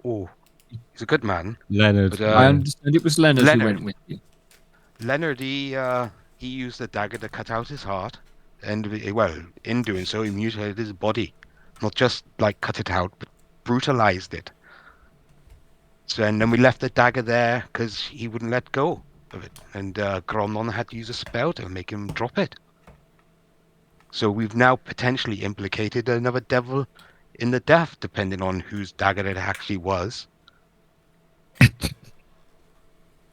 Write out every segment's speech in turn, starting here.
Oh, he's a good man. Leonard. But, I understand it was Leonard who went with you. Leonard, he used the dagger to cut out his heart, and well, in doing so, he mutilated his body. Not just like cut it out, but brutalized it. So, and then we left the dagger there because he wouldn't let go of it, and Gromnon had to use a spell to make him drop it. So we've now potentially implicated another devil in the death, depending on whose dagger it actually was.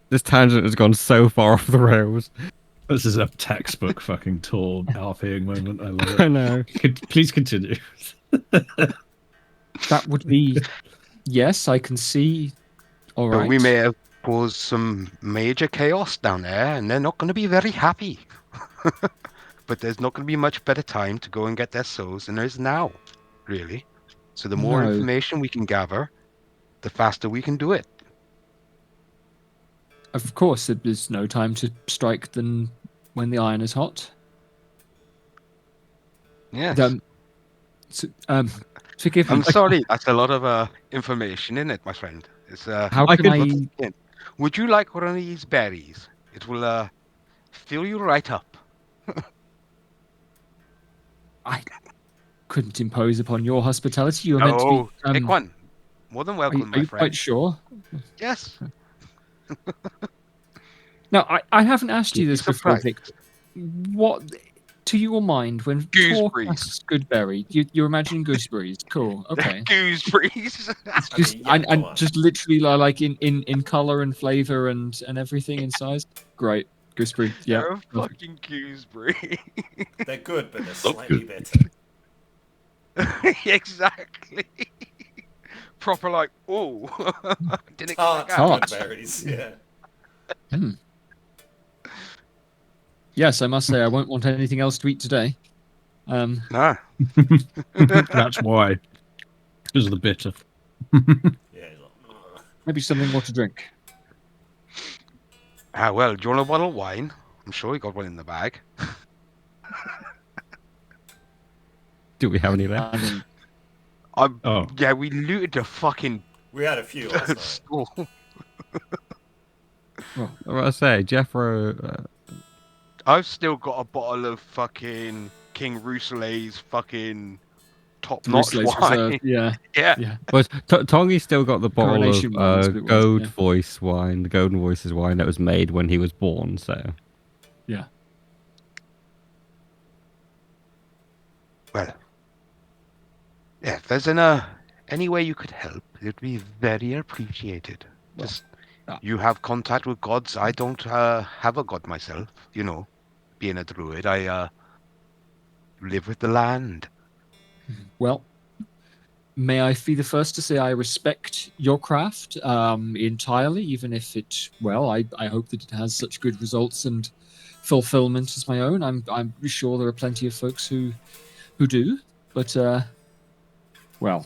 This tangent has gone so far off the rails. This is a textbook fucking tour RPing moment. I love it. I know. Please continue. That would be... Yes, I can see. All right. But we may have caused some major chaos down there, and they're not going to be very happy. But there's not going to be much better time to go and get their souls than there is now, really. So the more information we can gather, the faster we can do it. Of course, there's no time to strike than when the iron is hot. Yes. Forgive me. I'm sorry, that's a lot of information in it, my friend. It's How can I... Would you like one of these berries? It will fill you right up. I couldn't impose upon your hospitality. You were meant to be... Pick one. More than welcome, my friend. Are you friend. quite sure? Yes. Now, I haven't asked you this before, Victor. What, to your mind, when talk asks Goodberry, you're imagining gooseberries. Cool. Okay. Gooseberries. Just literally like in color and flavor and everything in size. Great. Gooseberry. Yeah. They're a fucking gooseberry. They're good, but they're slightly better. Exactly. Proper like, oh, didn't tart berries, yeah. Yes, I must say I won't want anything else to eat today. Nah. That's why. Because of the bitter. Maybe something more to drink. Well, do you want a bottle of wine? I'm sure you got one in the bag. Do we have any left? Yeah, we looted the fucking... We had a few last night. Well, what I say, Jeffro... I've still got a bottle of fucking King Rousselet's fucking top-notch wine. Yeah. But Tongi's still got the bottle of Gold Voice wine, the Golden Voices wine that was made when he was born, so... Yeah. Well... Yeah, if there's any way you could help, it'd be very appreciated. Well, just you have contact with gods. I don't have a god myself, you know. Being a druid, I live with the land. Well, may I be the first to say I respect your craft entirely, even if it, well, I hope that it has such good results and fulfillment as my own. I'm sure there are plenty of folks who do, but well,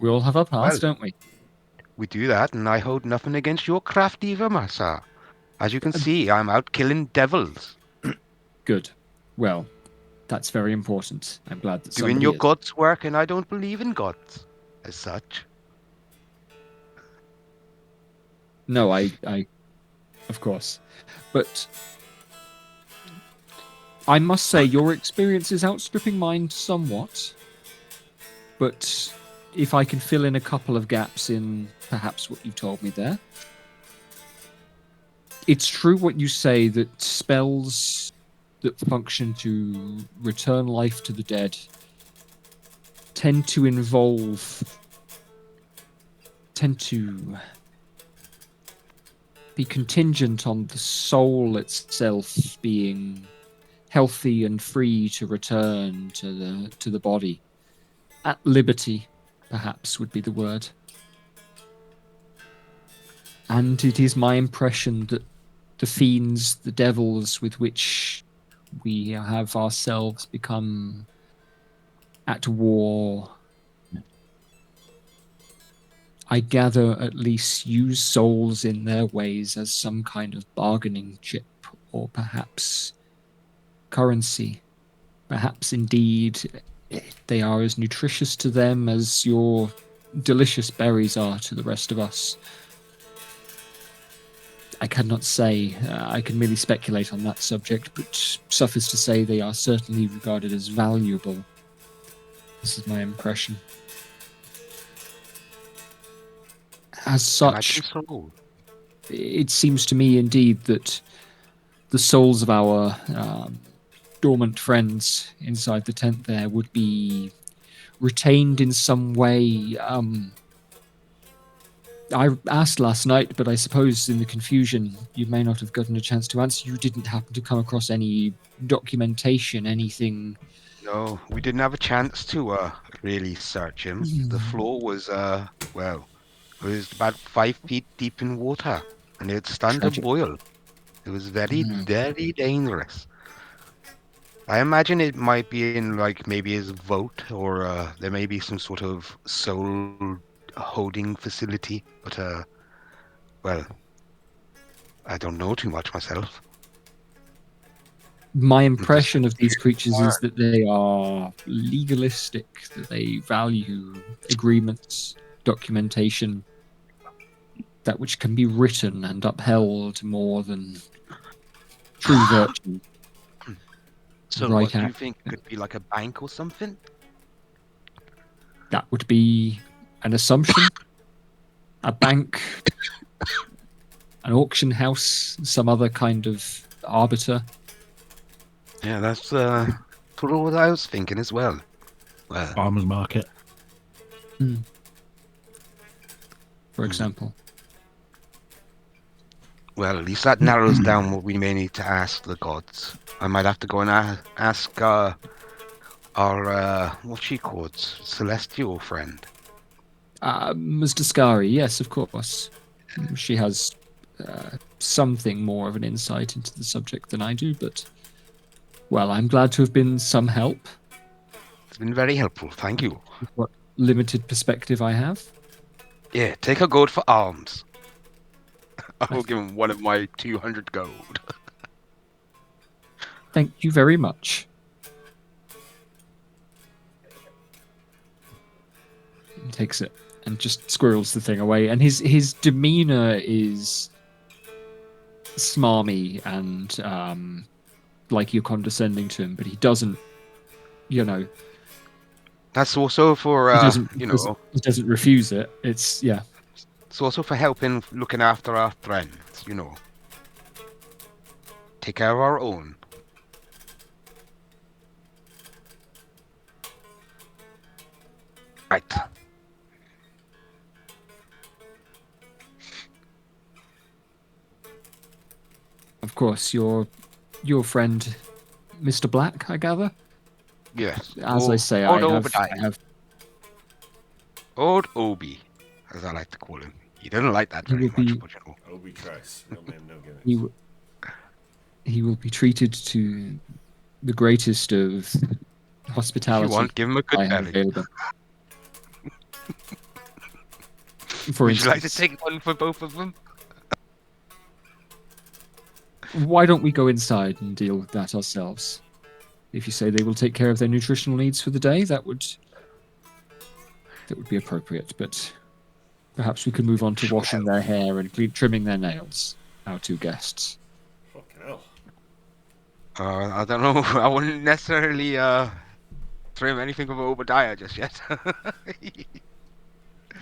we all have our paths, don't we? We do that, and I hold nothing against your craft either, Massa. As you can see, I'm out killing devils. Good. Well, that's very important. I'm glad that doing your god's work, and I don't believe in gods as such. No, I of course. But I must say your experience is outstripping mine somewhat. But if I can fill in a couple of gaps in perhaps what you've told me there. It's true what you say that spells that function to return life to the dead tend to be contingent on the soul itself being healthy and free to return to the body. At liberty, perhaps, would be the word. And it is my impression that the fiends, the devils with which we have ourselves become at war, I gather at least use souls in their ways as some kind of bargaining chip, or perhaps currency. Perhaps indeed they are as nutritious to them as your delicious berries are to the rest of us, I cannot say. I can merely speculate on that subject, but suffice to say they are certainly regarded as valuable. This is my impression. As such, it seems to me indeed that the souls of our dormant friends inside the tent there would be retained in some way. I asked last night, but I suppose in the confusion you may not have gotten a chance to answer. You didn't happen to come across any documentation, anything? No, we didn't have a chance to really search him. The floor was well, it was about 5 feet deep in water, and it stand to boil. It was very, very dangerous. I imagine it might be in like maybe his vote, or there may be some sort of soul holding facility. But well, I don't know too much myself. My impression of these creatures is that they are legalistic, that they value agreements, documentation, that which can be written and upheld more than true virtue. So what do you think could be like a bank or something? That would be an assumption. A bank, an auction house, some other kind of arbiter. Yeah, that's what I was thinking as well. Farmer's market. For example. Well, at least that narrows down what we may need to ask the gods. I might have to go and ask our what's she called? Celestial friend. Mr. Scari, yes, of course. She has something more of an insight into the subject than I do, but well, I'm glad to have been some help. It's been very helpful, thank you. What limited perspective I have. Yeah, take a gold for alms. I will give him one of my 200 gold. Thank you very much. He takes it and just squirrels the thing away. And his demeanor is smarmy and like you're condescending to him, but he doesn't, That's also for, he doesn't refuse it. It's also for helping, looking after our friends, Take care of our own. Right. Of course, your friend, Mr. Black, I gather? Yes. As I say, I have... Old Obi, as I like to call him. He doesn't like that very much, but Obi Christ. No man, no gimmicks. He will be treated to the greatest of hospitality. If you want, give him a good belly. Would you like to take one for both of them? Why don't we go inside and deal with that ourselves? If you say they will take care of their nutritional needs for the day, that would be appropriate. But perhaps we could move on to washing their hair and trimming their nails. Our two guests. Fucking hell. I don't know. I wouldn't necessarily trim anything of Obadiah just yet.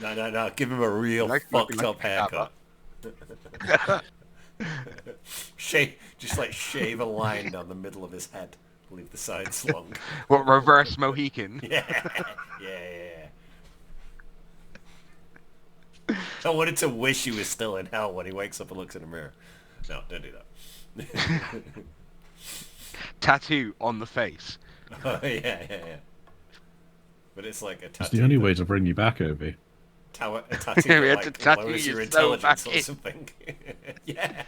No. Give him a real fucked up haircut. Shave a line down the middle of his head. Leave the sides long. What, reverse Mohican? Yeah. I wanted to wish he was still in hell when he wakes up and looks in the mirror. No, don't do that. Tattoo on the face. Oh, yeah. But it's like a tattoo. It's the only way to bring you back, Obi. A tattoo We that, had to tattoo lowers your your soul intelligence back or in. something. Yeah.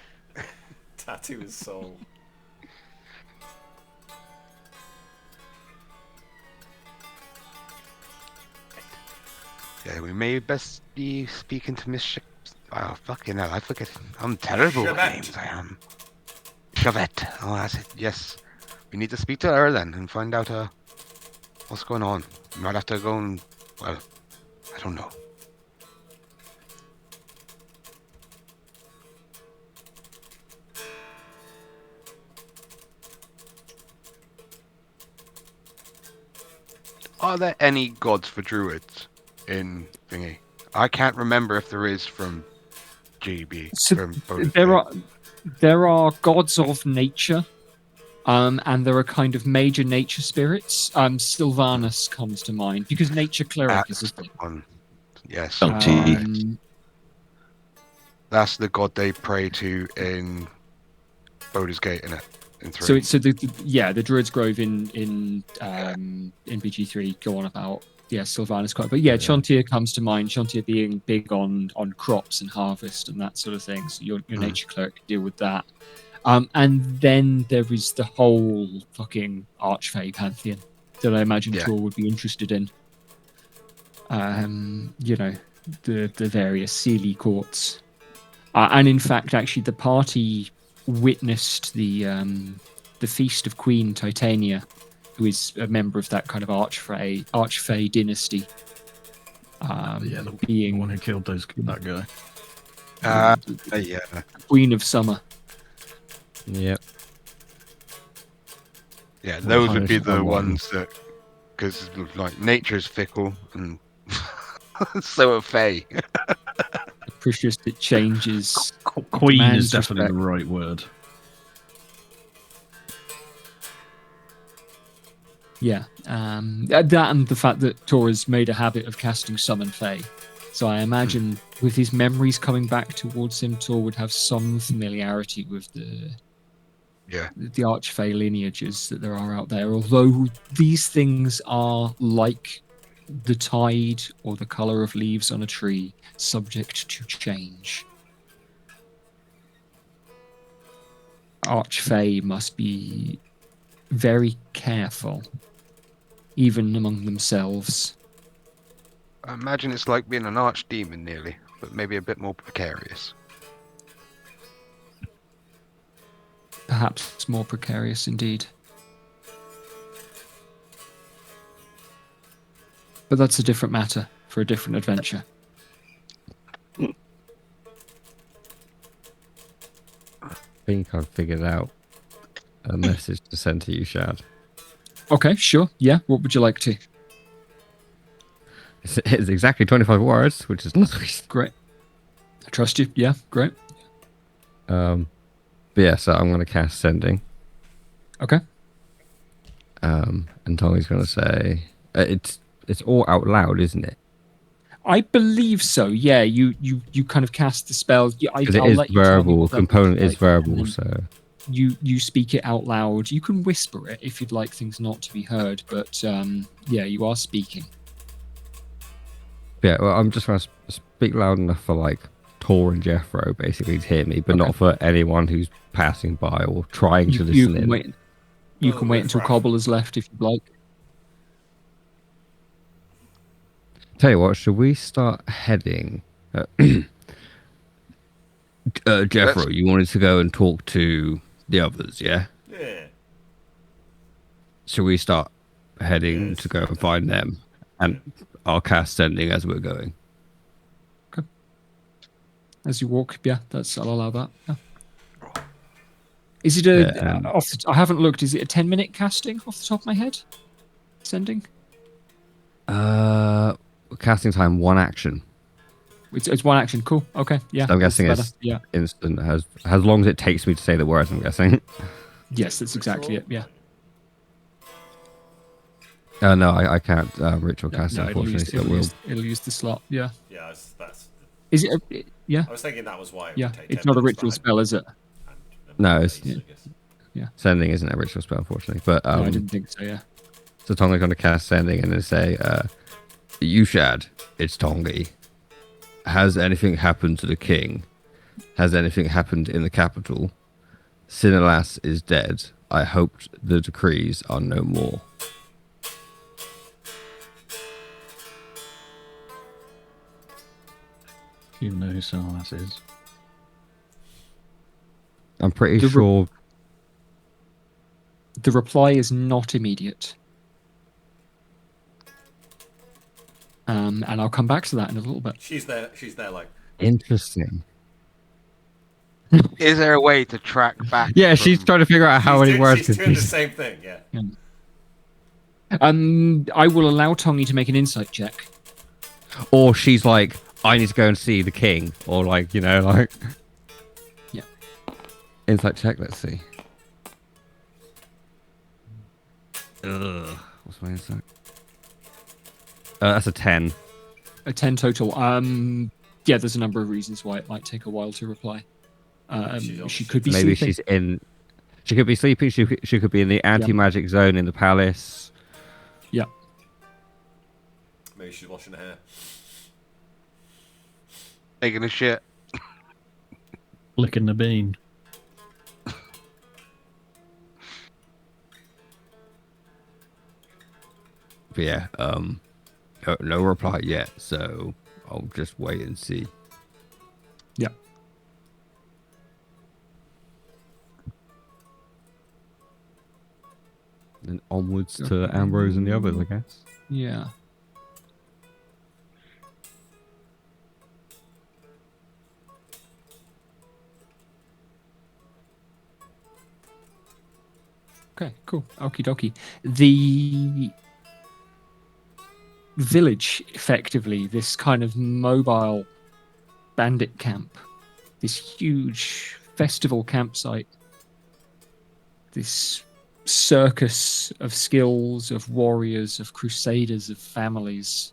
Tattoo his soul. Yeah, we may best be speaking to Miss Oh, fucking hell, I forget. I'm terrible with names, I am. Chavette. Oh, that's it. Yes. We need to speak to her then and find out what's going on. We might have to go and... Well, I don't know. Are there any gods for druids in thingy? I can't remember if there is from GB. So From Baldur's there Gate. there are gods of nature, and there are kind of major nature spirits. Sylvanus comes to mind because nature cleric is a That's the thing. one. Yes. Oh, gee. That's the god they pray to in Baldur's Gate, innit? In 3. So it's the Druid's Grove in BG3 go on about Sylvanus quite, but Chontier comes to mind. Chontier being big on crops and harvest and that sort of thing. So your nature cleric can deal with that. And then there is the whole fucking Archfey pantheon that I imagine Tor would be interested in. The various Sealy courts, and in fact, actually, the party witnessed the feast of Queen Titania, who is a member of that kind of Archfey dynasty. The being one who killed that guy. Queen of Summer. Yep. Yeah, those would be the ones that, because like nature's fickle and so are Fae. Capricious, it changes. Queen Man's is definitely respect. the right word. Yeah, that and the fact that Tor has made a habit of casting Summon Fae. So I imagine with his memories coming back towards him, Tor would have some familiarity with the Archfey lineages that there are out there. Although these things are like the tide or the color of leaves on a tree, subject to change. Archfey must be very careful, even among themselves. I imagine it's like being an archdemon nearly, but maybe a bit more precarious. Perhaps more precarious indeed. But that's a different matter for a different adventure. I think I've figured out a message to send to you, Shad. Okay, sure. Yeah, what would you like to? It's exactly 25 words, which is nice. Great. I trust you. Yeah, great. But yeah, so I'm going to cast Sending. Okay. And Tommy's going to say... It's all out loud, isn't it? I believe so. Yeah, you kind of cast the spell. Because it is verbal. Component is verbal, so... You speak it out loud. You can whisper it if you'd like things not to be heard, but yeah, you are speaking. Yeah, well, I'm just going to speak loud enough for like Tor and Jeffro basically to hear me, but not for anyone who's passing by or trying to listen in. You can wait until Cobble has left if you'd like. Tell you what, should we start heading? Jeffro, you wanted to go and talk to the others, yeah? Yeah. Should we start heading to go and find them? And I'll cast Sending as we're going. Okay. As you walk, yeah, I'll allow that. Yeah. Is it I haven't looked. Is it a 10-minute casting off the top of my head? Sending? Casting time, 1 action. It's 1 action. Cool. Okay. Yeah. So I'm guessing it's instant. As long as it takes me to say the words, I'm guessing. Yes, that's exactly it. Yeah. No, I can't ritual cast, unfortunately. It'll use the slot. Yeah. Yeah, that's. Is it? Yeah. I was thinking that was why. Yeah. It's not a ritual spell, is it? No, it's yeah. Sending isn't a ritual spell, unfortunately. But no, I didn't think so. Yeah. So Tonga's going to cast Sending and then say, "Yushad, it's Tongi. Has anything happened to the king? Has anything happened in the capital? Sinalas is dead. I hoped the decrees are no more." You know who Sinalas is? I'm pretty sure. The reply is not immediate. And I'll come back to that in a little bit. She's there like. Interesting. Is there a way to track back? Yeah, she's trying to figure out how many words. She's doing the same thing, yeah. I will allow Tongi to make an insight check. Or she's like, I need to go and see the king. Or like, like... Yeah. Insight check, let's see. Ugh. What's my insight? That's a 10. A 10 total. Yeah, there's a number of reasons why it might take a while to reply. She could be Maybe sleeping. she's in... She could be sleeping. She could be in the anti-magic zone in the palace. Yeah. Maybe she's washing her hair. Taking a shit. Licking the bean. But yeah, no reply yet, so I'll just wait and see. Yeah. And onwards to Ambrose and the others, I guess. Yeah. Okay, cool. Okie dokie. The village, effectively, this kind of mobile bandit camp, this huge festival campsite, this circus of skills, of warriors, of crusaders, of families,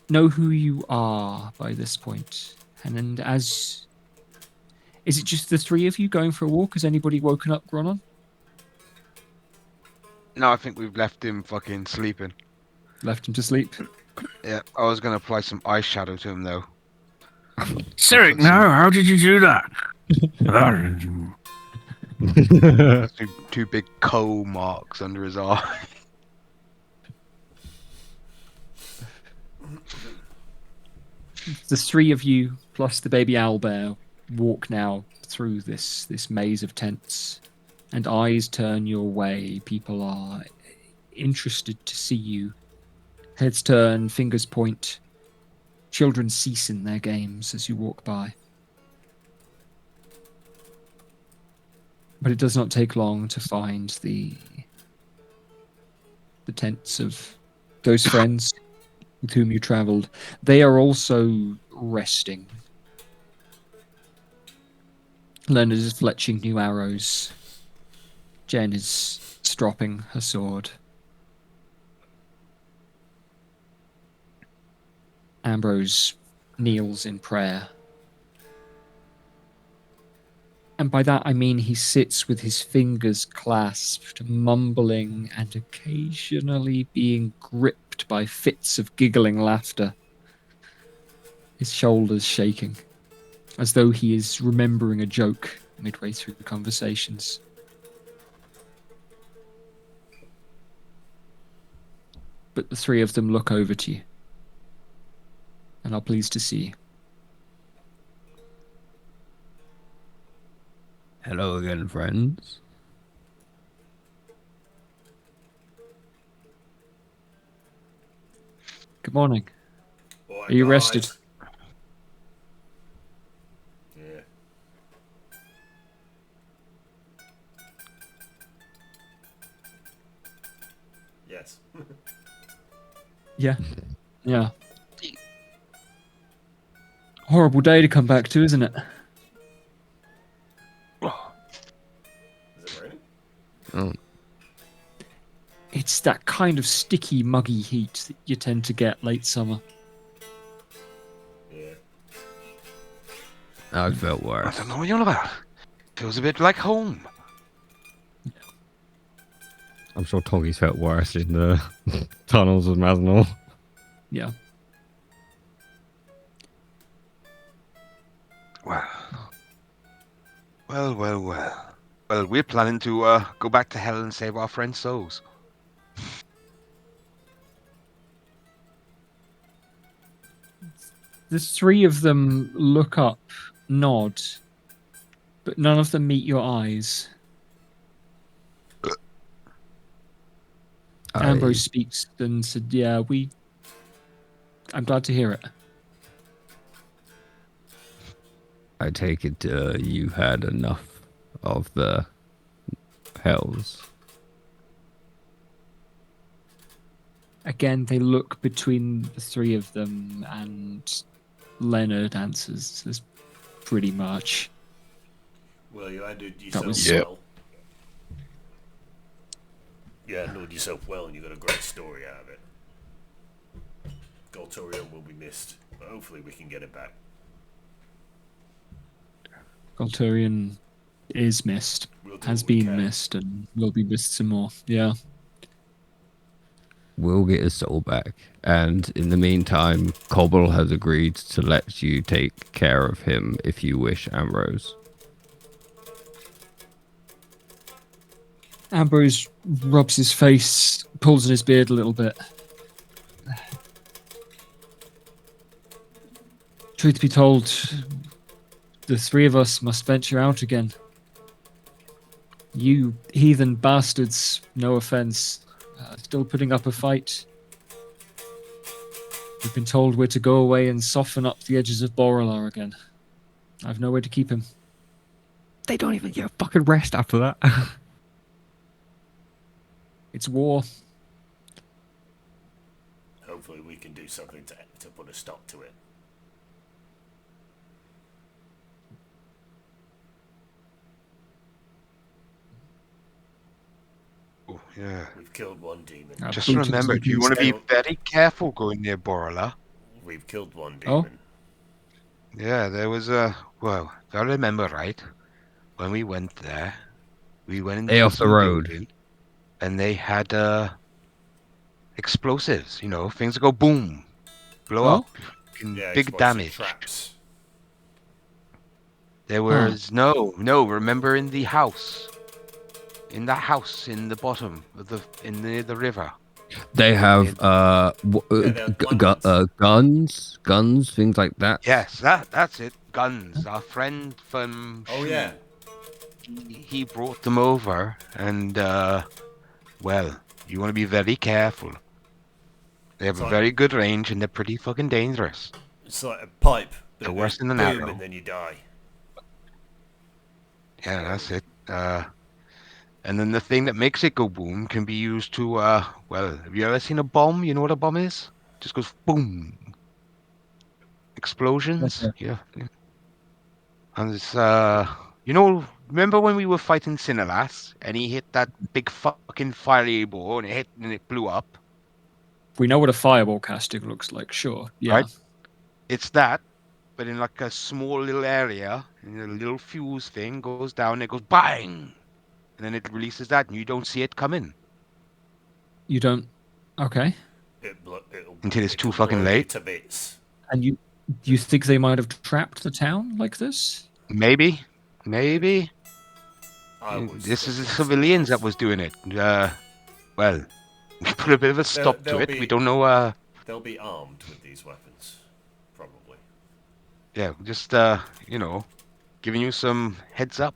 know who you are by this point. And as... Is it just the three of you going for a walk? Has anybody woken up Gronon? No, I think we've left him fucking sleeping. Left him to sleep? Yeah, I was gonna apply some eye shadow to him though. Sirik, no, how did you do that? Two big coal marks under his eye. The three of you, plus the baby owlbear, walk now through this maze of tents, and eyes turn your way. People are interested to see you. Heads turn, fingers point. Children cease in their games as you walk by. But it does not take long to find the tents of those friends with whom you travelled. They are also resting. Leonard is fletching new arrows. Jen is stropping her sword. Ambrose kneels in prayer. And by that I mean he sits with his fingers clasped, mumbling and occasionally being gripped by fits of giggling laughter. His shoulders shaking, as though he is remembering a joke midway through the conversations. But the three of them look over to you and are pleased to see you. Hello again, friends. Good morning. Boy, Are you guys. rested? Yeah. Yes. Yeah. Yeah. Horrible day to come back to, isn't it? Is it raining? Oh, It's that kind of sticky, muggy heat that you tend to get late summer. Yeah. I felt I worse. don't know what you're on about. Feels a bit like home. I'm sure Tongi's felt worse in the tunnels of Mazenor. Yeah. Well. Well, we're planning to go back to hell and save our friends' souls. The three of them look up, nod, but none of them meet your eyes. Ambrose speaks and said, yeah, I'm glad to hear it. I take it you had enough of the hells. Again, they look between the three of them, and Leonard answers, says, pretty much. Well, you handled That yourself was Yep. well. You handled yourself well, and you got a great story out of it. Goltorian will be missed, but hopefully we can get it back. Golturian is missed, We'll do has what we been can. missed, and will be missed some more. Yeah. We'll get his soul back. And in the meantime, Cobble has agreed to let you take care of him if you wish, Ambrose. Ambrose rubs his face, pulls in his beard a little bit. Truth be told, the three of us must venture out again. You heathen bastards, no offense, still putting up a fight. We've been told we're to go away and soften up the edges of Borrelar again. I've nowhere to keep him. They don't even get a fucking rest after that. It's war. Hopefully we can do something to put a stop to it. Oh, yeah. We've killed one demon. Just Bluetooth remember, you want to be very careful going near Borla. We've killed one Oh. demon. Yeah, there was a... Well, if I remember right, when we went there, we went into Hey, off the some road. building, and they had explosives, you know, things that go boom, blow Oh? up, can Yeah, big explosive damage. traps. There was no, remember in the house, in that house in the bottom of the river. They have they're landmines. guns, things like that. Yes, that's it. Guns. Our friend from Oh Shu, yeah. he brought them over, and well, you want to be very careful. They have a Sorry. very good range, and they're pretty fucking dangerous. It's like a pipe. They're that worse goes than an boom, arrow. and then you die. Yeah, that's it. And then the thing that makes it go boom can be used to well, have you ever seen a bomb? You know what a bomb is? Just goes boom. Explosions. Yeah. And it's you know, remember when we were fighting Sinelas and he hit that big fucking fiery ball and it hit and it blew up? We know what a fireball casting looks like, sure. Yeah. Right. It's that, but in like a small little area, and a little fuse thing goes down, it goes bang, and then it releases that, and you don't see it coming You don't. Okay. until it's too It'll fucking blow you late. to bits. And you think they might have trapped the town like this? Maybe. I was This is the thinking civilians that something was doing it. Well, we put a bit of a stop to they'll it. be- We don't know. They'll be armed with these weapons, probably. Yeah, just you know, giving you some heads up.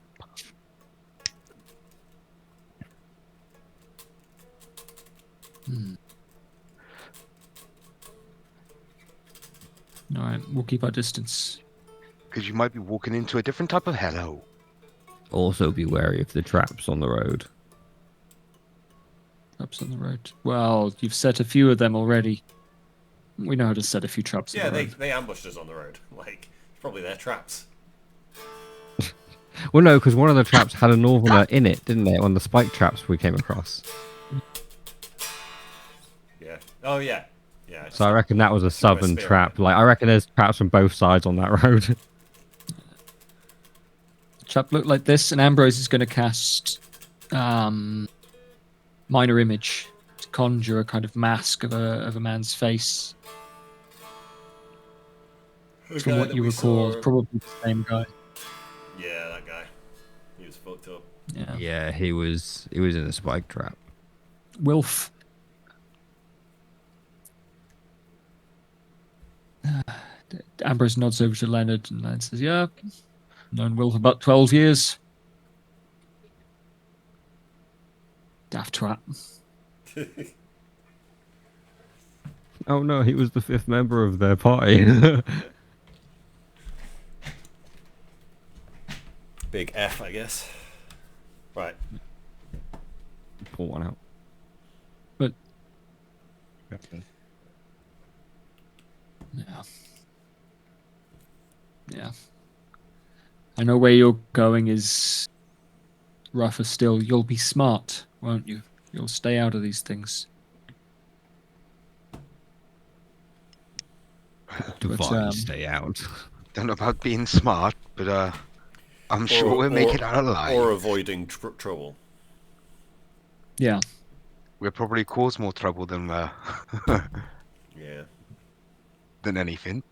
All right, we'll keep our distance. Because you might be walking into a different type of hello. Also, be wary of the traps on the road. Traps on the road. Well, you've set a few of them already. We know how to set a few traps Yeah, on the they, road. they ambushed us on the road. Like, it's probably their traps. Well, no, because one of the traps had a northerner in it, didn't they? On the spike traps we came across. Yeah. Oh, yeah. Yeah. So I reckon that was a southern Spirit. trap. Like, I reckon there's traps from both sides on that road. Trap looked like this, and Ambrose is going to cast minor image to conjure a kind of mask of a man's face. The From guy what that you we recall, saw- probably the same guy. Yeah, that guy. He was fucked up. Yeah. Yeah, he was in a spike trap. Wilf. Ambrose nods over to Leonard and Leonard says, yeah, known Wilf about 12 years. Daft twat. Oh no, he was the 5th member of their party. Big F, I guess. Right. Pull one out. But Okay. Yeah. Yeah. I know where you're going is rougher still. You'll be smart, won't you? You'll stay out of these things. But Divine stay out. Don't know about being smart, but I'm sure we'll make it out or alive. avoiding trouble. yeah. We'll probably cause more trouble than Yeah. than anything.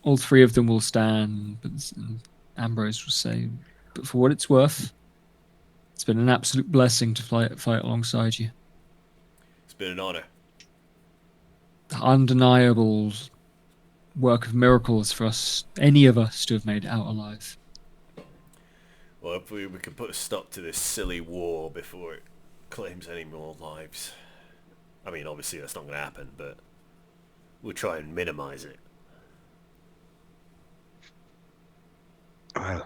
All three of them will stand, but Ambrose will say, but for what it's worth, it's been an absolute blessing to fight alongside you. It's been an honor. Undeniable work of miracles for us, any of us, to have made it out alive. Well, hopefully we can put a stop to this silly war before it claims any more lives. I mean, obviously that's not going to happen, but we'll try and minimize it. Well,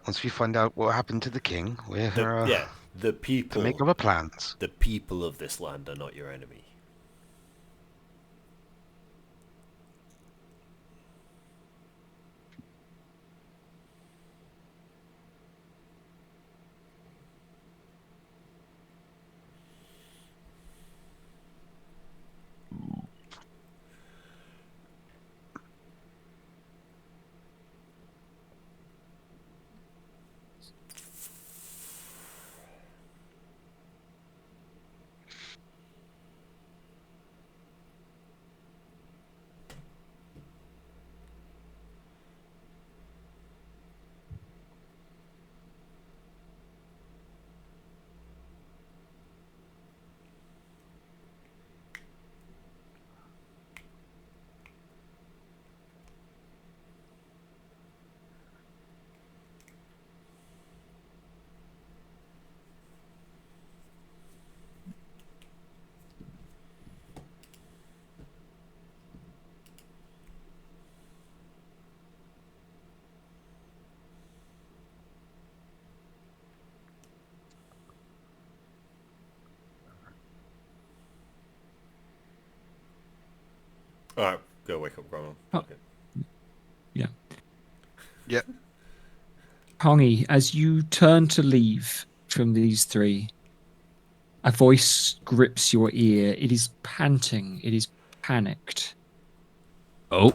once we find out what happened to the king, we're The to people, make other plans. the people of this land are not your enemy. Alright, go wake up Grandma. Oh. Okay. Yeah. Yeah. Pongy, as you turn to leave from these three, a voice grips your ear. It is panting. It is panicked. Oh,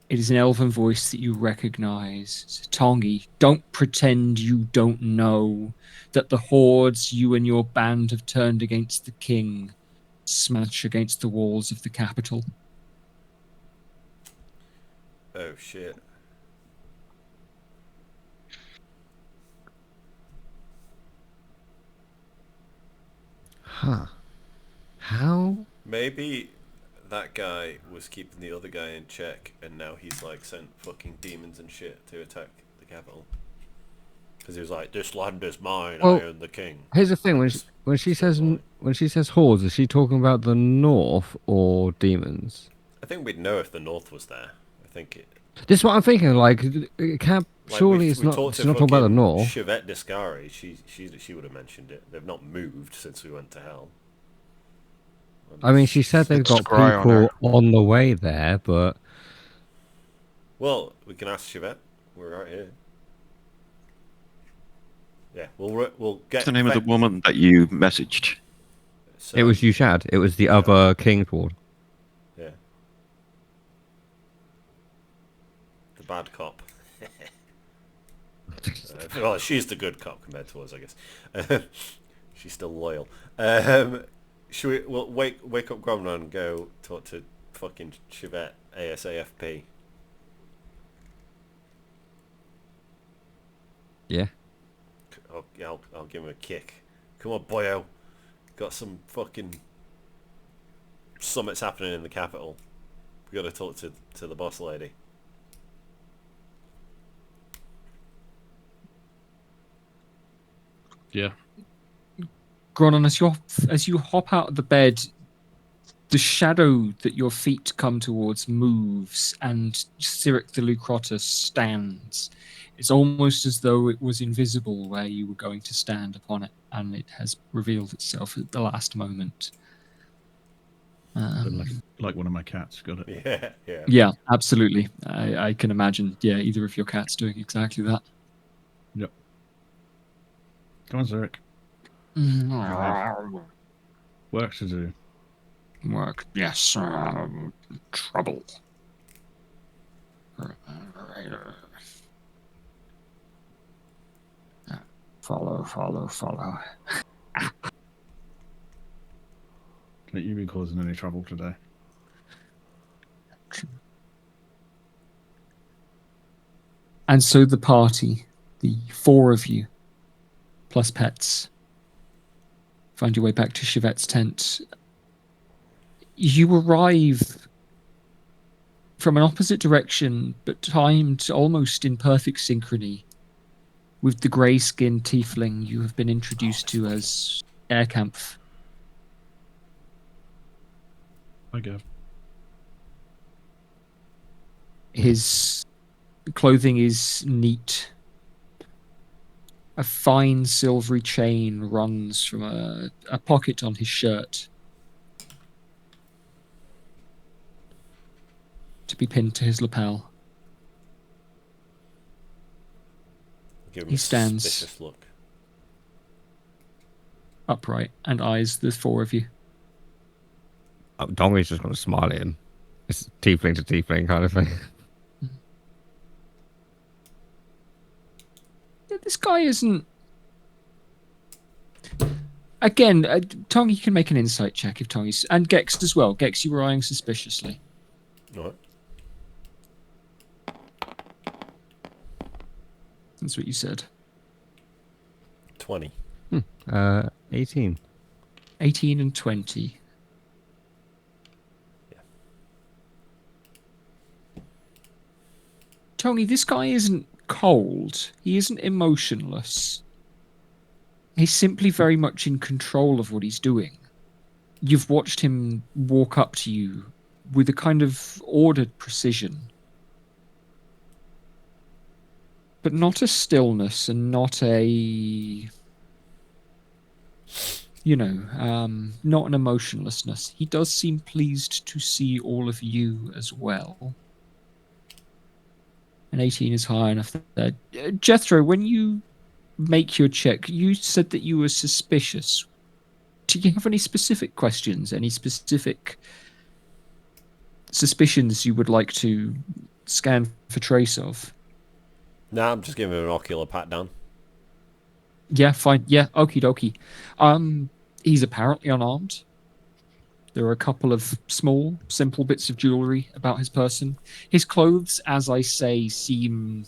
It is an elven voice that you recognize. Tongi, don't pretend you don't know that the hordes you and your band have turned against the king smash against the walls of the capital. Oh shit. huh. How? Maybe that guy was keeping the other guy in check, and now he's like sent fucking demons and shit to attack the capital. Because he was like, "This land is mine. Well, I own the king." Here's the thing: when Just- she just says lie. when she says hordes, is she talking about the north or demons? I think we'd know if the North was there. I think it. This is what I'm thinking. Like, it can't. Like Surely we it's not. talked She's to not talking about the fucking north. Chevette Discari. She would have mentioned it. They've not moved since we went to hell. I mean, she said they've got Scry on her. people on the way there, but Well, we can ask Chevette. We're right here. Yeah, we'll get. What's the name of the woman that you messaged? it was Yushad. It was the other King's Ward. Yeah. The bad cop. Well, she's the good cop compared to us, I guess. She's still loyal. Should we? We'll wake up Gromner and go talk to fucking Chevette ASAFP. Yeah. I'll give him a kick. Come on, boyo. Got some fucking summits happening in the capital. We got to talk to the boss lady. Yeah. Gronon, as you hop out of the bed, the shadow that your feet come towards moves, and Cyric the Lucrotus stands. It's almost as though it was invisible where you were going to stand upon it, and it has revealed itself at the last moment. Like one of my cats. Got it. Yeah, yeah. Yeah, absolutely. I can imagine. Yeah, either of your cats doing exactly that. Yep. Come on, Zurich. Work to do. Work. Yes. Trouble. Follow. Don't you be causing any trouble today. And so the party, the four of you, plus pets, find your way back to Chevette's tent. You arrive from an opposite direction, but timed almost in perfect synchrony with the grey-skinned tiefling you have been introduced to as Airkampf. Hi, Gav. His clothing is neat. A fine silvery chain runs from a pocket on his shirt to be pinned to his lapel. Give him He a stands suspicious look. upright and eyes the four of you. Dongley's just going to smile at him. It's tiefling to tiefling kind of thing. Yeah, this guy isn't... Again, Tongi can make an insight check if Tongi's... And Gex as well. Gex, you were eyeing suspiciously. Alright. That's what you said. 20. 18. 18 and 20. Yeah. Tony, this guy isn't cold. He isn't emotionless. He's simply very much in control of what he's doing. You've watched him walk up to you with a kind of ordered precision. But not a stillness and not a... not an emotionlessness. He does seem pleased to see all of you as well. And 18 is high enough there. Jethro, when you make your check, you said that you were suspicious. Do you have any specific questions? Any specific suspicions you would like to scan for trace of? Nah, I'm just giving him an ocular pat down. Yeah, fine. Yeah, okie dokie. He's apparently unarmed. There are a couple of small, simple bits of jewellery about his person. His clothes, as I say, seem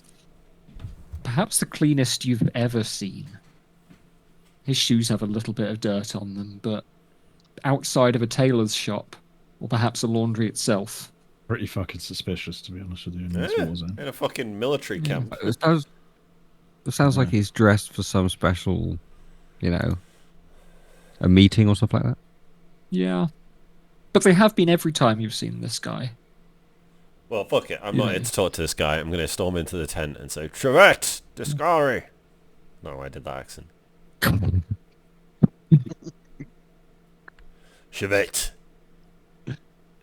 perhaps the cleanest you've ever seen. His shoes have a little bit of dirt on them, but outside of a tailor's shop, or perhaps a laundry itself. Pretty fucking suspicious, to be honest with you, in this war zone. In a fucking military camp. It sounds like he's dressed for some special, a meeting or stuff like that. Yeah. But they have been every time you've seen this guy. Well, fuck it. I'm not here to talk to this guy. I'm going to storm into the tent and say, Trevette, Discari. No, I did that accent. Chevette.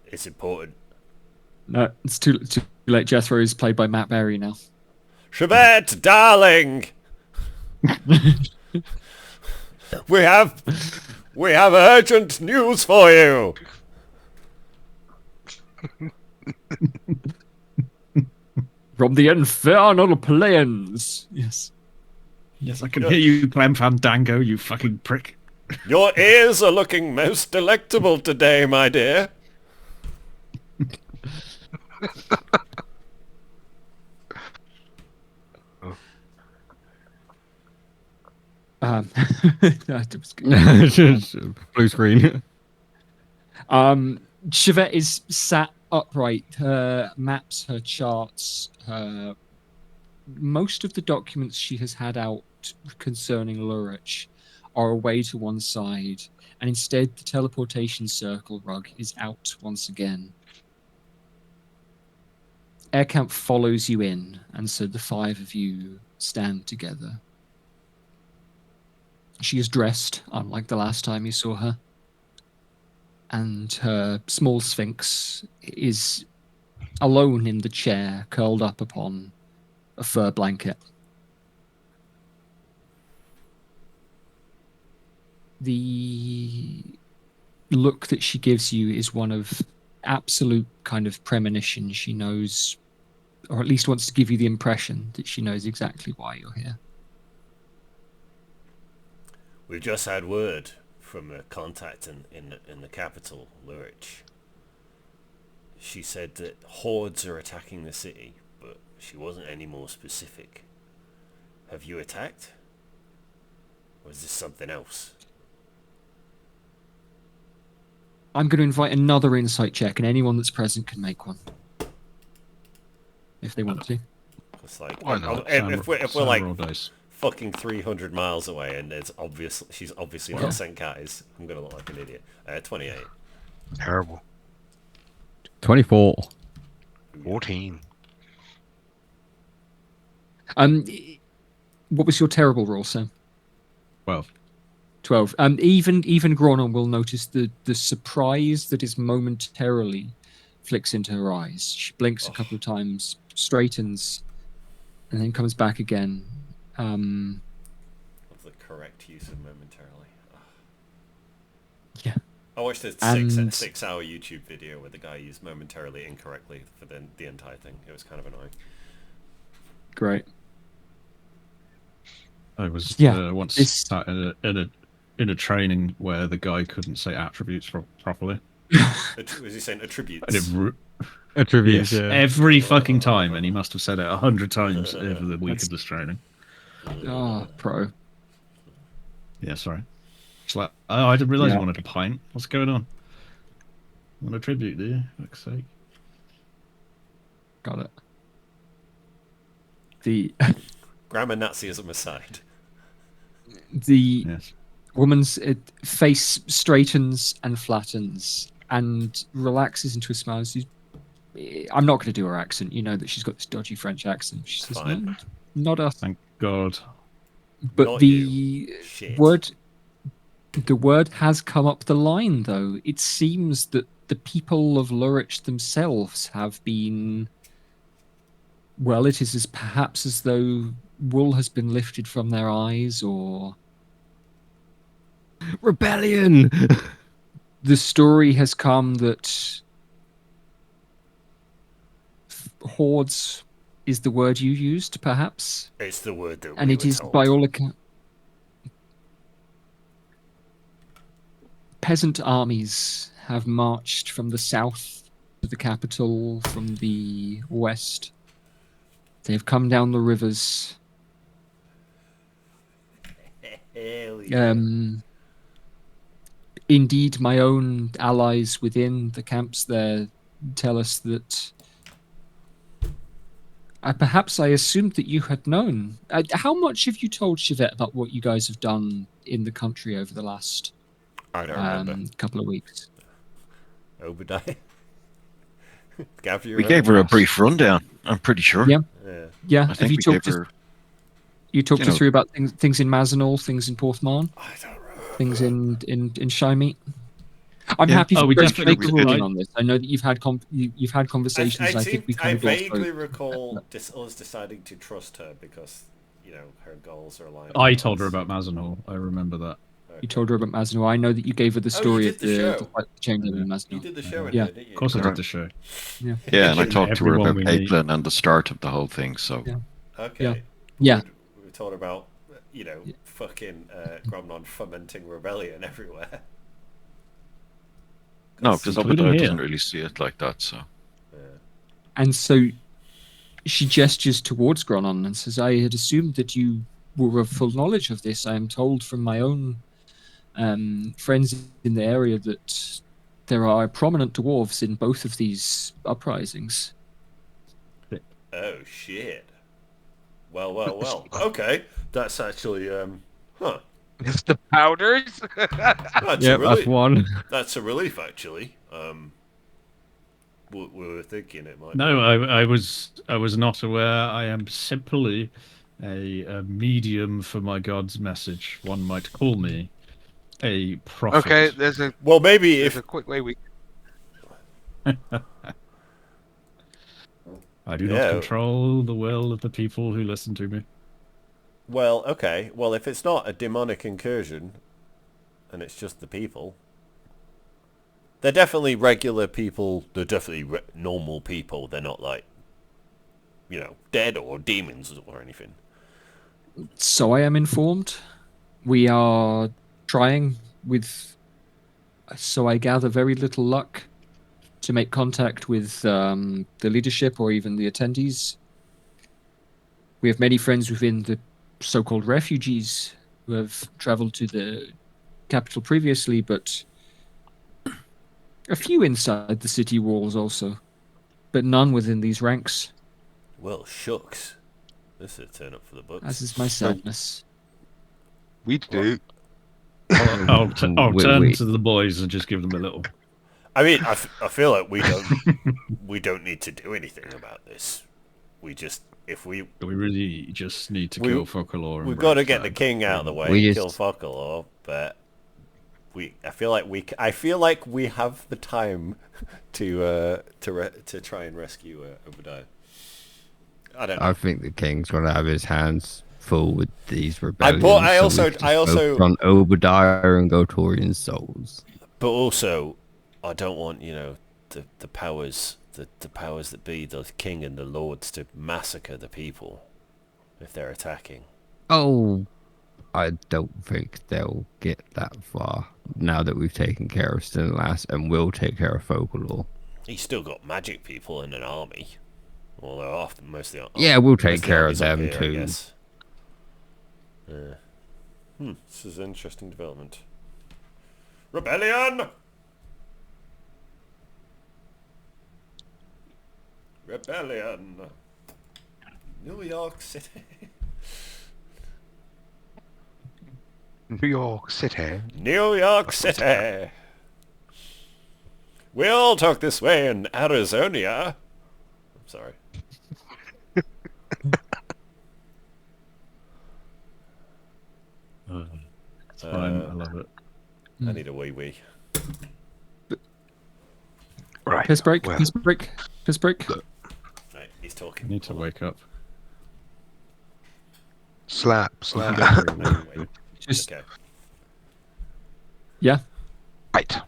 It's important. No, it's too late. Jethro is played by Matt Berry now. Chevette, darling! We have urgent news for you! From the infernal plains. Yes. Yes, I can hear you, Clem Fandango, you fucking prick. Your ears are looking most delectable today, my dear. That was good. Just blue screen. Chevette is sat upright. Her maps, her charts, most of the documents she has had out concerning Lurich are away to one side, and instead the teleportation circle rug is out once again. Aircamp follows you in, and so the five of you stand together. She is dressed, unlike the last time you saw her. and her small sphinx is alone in the chair, curled up upon a fur blanket. The look that she gives you is one of absolute kind of premonition. She knows, or at least wants to give you the impression that she knows exactly why you're here. We've just had word from a contact in the capital, Lurich. She said that hordes are attacking the city, but she wasn't any more specific. Have you attacked? Or is this something else? I'm going to invite another insight check, and anyone that's present can make one. If they want to. It's like, Why not? if we're like roll dice. fucking 300 miles away and she's obviously Yeah. not sent guys, I'm going to look like an idiot. 28. Terrible. 24. 14. What was your terrible roll, Sam? 12. 12. Even Gronon will notice the surprise that is momentarily flicks into her eyes. She blinks a couple of times, straightens, and then comes back again. What's the correct use of momentarily? Yeah. I watched a And- 6-hour YouTube video where the guy used momentarily incorrectly for the entire thing. It was kind of annoying. Great. I was Yeah, once this- sat in a training where the guy couldn't say attributes properly. Was he saying attributes? And it Attributes, yes, yeah. every fucking time, and he must have said it 100 times over the week of this training. Ah, pro. Yeah, sorry. It's like, oh, I didn't realise Yeah. you wanted a pint. What's going on? Want a tribute, do you? Fuck's sake. Got it. The Grammar Nazism aside. the Yes. woman's face straightens and flattens and relaxes into a smile. I'm not going to do her accent. You know that she's got this dodgy French accent. She says, Fine. "No, not us." Thank God. But Not the you. Shit. word has come up the line, though. It seems that the people of Lurich themselves have been. Well, it is perhaps as though wool has been lifted from their eyes, or Rebellion! the story has come that hordes is the word you used, perhaps, It's the word that and we it were is told. by all accounts. Peasant armies have marched from the south to the capital, from the west. They have come down the rivers. Hell yeah. Indeed, my own allies within the camps there tell us that. Perhaps I assumed that you had known. How much have you told Chevette about what you guys have done in the country over the last I don't remember. couple of weeks? Obadiah. Gav, you We remember? gave her a brief rundown, I'm pretty sure. Yeah. Yeah. Yeah. I Have think you we talked gave us? her... You talked you us know- through about things in Mazenol, things in Porthmarn, I don't remember. things in Shymeat. I'm Yeah. happy Oh, for we Greg to definitely make a ruling on this. I know that you've had you've had conversations. I think we kind of glossed vaguely over. recall us deciding to trust her because, her goals are aligned. I with told her ours. about Mazenhall. I remember that. You told her about Mazenol. I know that you gave her the story did of the the show. fight with the Chamberlain in You Mazenol. did the show in Yeah. there, didn't you? Of course I Sure. did the show. Yeah, and I Everyone talked to her we about meet. Caitlin and the start of the whole thing, so... Yeah. Okay. Yeah. We told her about, fucking Gromnon fomenting rebellion everywhere. No, because Including Obadiah here. doesn't really see it like that, so... Yeah. And so she gestures towards Gronon and says, I had assumed that you were of full knowledge of this. I am told from my own friends in the area that there are prominent dwarves in both of these uprisings. Oh shit. Well. Okay, that's actually huh. It's the powders. That's Yep, that's one. That's a relief actually. We were thinking it might. No, I was not aware. I am simply a medium for my God's message. One might call me. a prophet. Okay, there's Well, maybe a if quick way we. I do Yeah. not control the will of the people who listen to me. Well, okay. Well, if it's not a demonic incursion, and it's just the people, they're definitely regular people. They're definitely normal people. They're not like, dead or demons or anything. So I am informed. We are trying with, so I gather, very little luck to make contact with the leadership or even the attendees. We have many friends within the so-called refugees who have traveled to the capital previously, but a few inside the city walls also, but none within these ranks, Well, shucks. This is a turn up for the books. as is my sadness. We do. I'll turn we- to the boys and just give them a little. I mean, I feel like we don't need to do anything about this. We just, We really just need to We- kill Focalor. we've got to get the king out of the way We and just- kill Focalor, but I feel like we have the time to try and rescue Obadiah. I don't know. I think the king's gonna have his hands full with these I rebellions. also- focus on Obadiah and Gotorian souls. But also, I don't want the powers that be, the king and the lords, to massacre the people if they're attacking. Oh, I don't think they'll get that far now that we've taken care of Stinlas and will take care of Focalor. He's still got magic people in an army. Well, they're often mostly. Yeah, we'll take mostly care of armies up them here, I too. guess. This is an interesting development. Rebellion! Rebellion! New York City. New York City. New York City! We all talk this way in Arizona. I'm sorry. It's fine. I love it. I need a wee. Right. Piss break, well, piss break, piss break. Right, he's I talking. need to wake up. slap. Just, Okay. yeah, Right. Have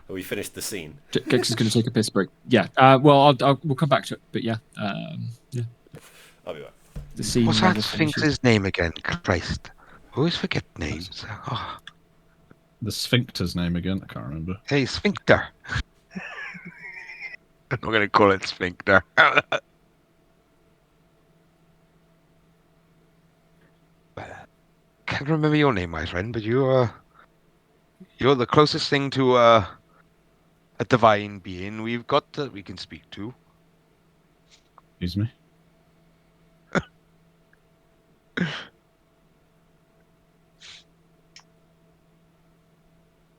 we finished the scene? Gex is going to take a piss break. Yeah, well, we'll come back to it, but yeah. I'll be back. The scene What's that never finishes. Sphinx's name again? Christ. I always forget names. Oh, The Sphincter's name again? I can't remember. hey, Sphincter. I'm not going to call it Sphincter. Can't remember your name, my friend, but you're the closest thing to a divine being we've got that we can speak to. Excuse me.